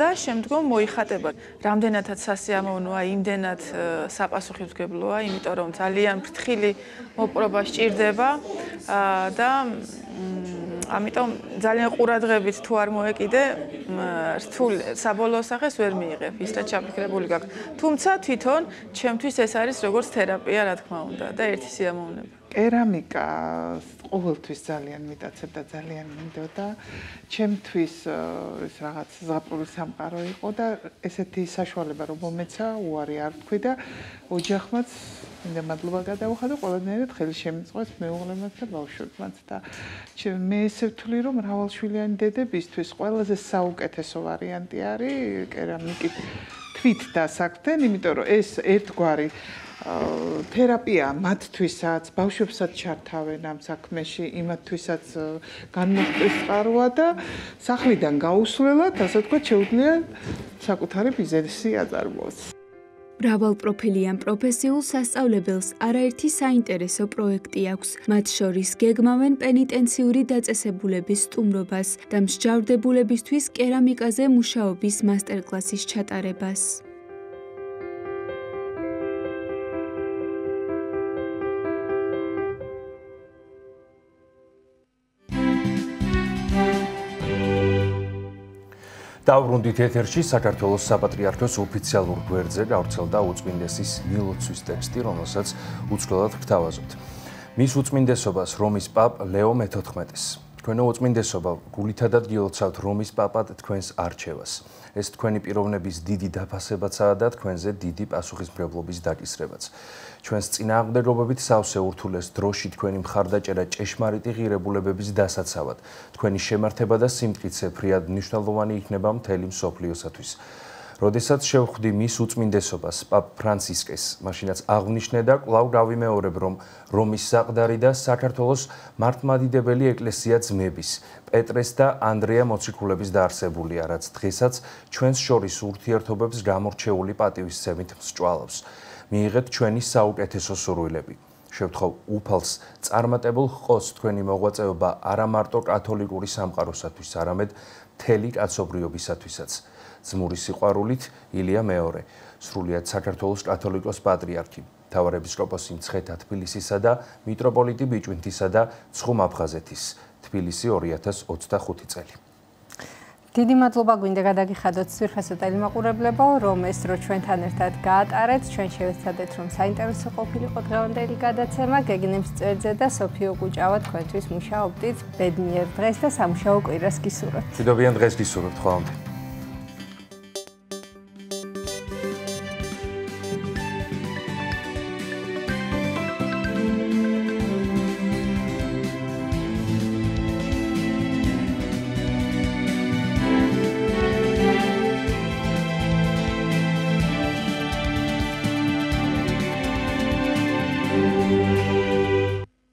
და შემდგომ მოიხატება. რამდენადაც სასიამოვნოა, იმდენად საპასუხისმგებლოა, იმიტომ რომ ძალიან ფრთხილი მოპყრობა სჭირდება და ამიტომ ძალიან ყურადღებით თუ არ მოეკიდე, რთულ საბოლოო სახეს ვერ მიიღებ, ის რაც ჩაფიქრებული გაქვს. თუმცა თვითონ ჩემთვის ეს არის როგორც თერაპია, რა თქმა უნდა, და ერთი სიამოვნება. კერამიკას ყოველთვის ძალიან მიტაცებდა, ძალიან მინდოდა. ჩემთვის ეს რაღაც ზღაპრული სამყარო იყო და ესეთი საშუალება რომ მომეცა, უარი არ ვთქვი და ოჯახმაც მინდა მადლობა გადაუხადო, ყველანაირად ხელი შემიწყეს მეუღლემაც და ბავშვებმაც და მე ესე ვთვლი რომ მრავალშვილიანი დედებისთვის ყველაზე საუკეთესო ვარიანტი არის კერამიკით თვით დასაქმდნენ, იმიტომ რომ ეს ერთგვარი თერაპია მათთვისაც, ბავშვებსაც ჩართავენ ამ საქმეში, იმათთვისაც განმოხტვის წყაროა და სახლიდან გაუსვლელად, ასე ვთქვათ, შეუძლია საკუთარი ბიზნესი აწარმოოს. მრავალპროფილიან პროფესიულ სასწავლებელს არაერთი საინტერესო პროექტი აქვს, მათ შორის გეგმავენ პენიტენციური დაწესებულების სტუმრობას და მსჯავრდებულებისთვის კერამიკაზე მუშაობის მასტერკლასის ჩატარებას. დავბრუნდით ეთერში საქართველოს საპატრიარქოს ოფიციალურ გვერდზე გავრცელდა უწმინდესის მილოცვის ტექსტი, რომელსაც უცვლელად გთავაზობთ. მის უწმინდესობას რომის პაპ ლეო მე-14-ს. თქვენო უწმინდესობა, გულითადად გილოცავთ რომის პაპად თქვენს არჩევას. ეს თქვენი პიროვნების დიდი დაფასებაცაა და თქვენზე დიდი პასუხისმგებლობის დაკისრებაც. ჩვენს წინააღმდეგობებით სავსე ურთულეს დროში თქვენი მხარდაჭერა ჭეშმარიტი ღირებულებების დასაცავად. თქვენი შემართება და სიმტკიცე ფრიად მნიშვნელოვანი იქნება მთელი მსოფლიოსათვის. როდესაც შევხვდი მის უწმინდესობას, პაპ ფრანცისკეს, მაშინაც აღნიშნე და კვლავ გავიმეორებ, რომ რომის საყდარი და საქართველოს მართლმადიდებელი ეკლესია ძმების, პეტრეს და ანდრია მოციქულების დაარსებულია, რაც დღესაც ჩვენს შორის ურთიერთობებს გამორჩეული პატივისცემით მსჭვალავს. მიიღეთ ჩვენი საუკეთესო სურვილები. შევთხოვ უფალს წარმატებულ ჰყოს თქვენი მოღვაწეობა არა მარტო კათოლიკური სამყაროსათვის, არამედ მთელი კაცობრიობისათვისაც. ძმური სიყვარულით, ილია მეორე, სრულიად საქართველოს კათოლიკოს პატრიარქი, მთავარეპისკოპოსი მცხეთა თბილისისა და მიტროპოლიტი ბიჭვინთისა და ცხუმ-აფხაზეთის, თბილისი 2025 წელი. დიდი მადლობა გვინდა გადაგიხადოთ სვირხესოტელი მაყურებლებო, რომ ეს დრო ჩვენთან ერთად გაატარეთ. ჩვენ შევეცადეთ, რომ საინტერესო ყოფილიყო დღევანდელი გადაცემა. გეგნებს წერძე და სოფიო კუჭავა თქვენთვის მუშაობდით. ბედნიერ დღეს და სამუშაო კვირას გისურვებთ. მშვიდობიან დღეს გისურვებთ ხოლმე.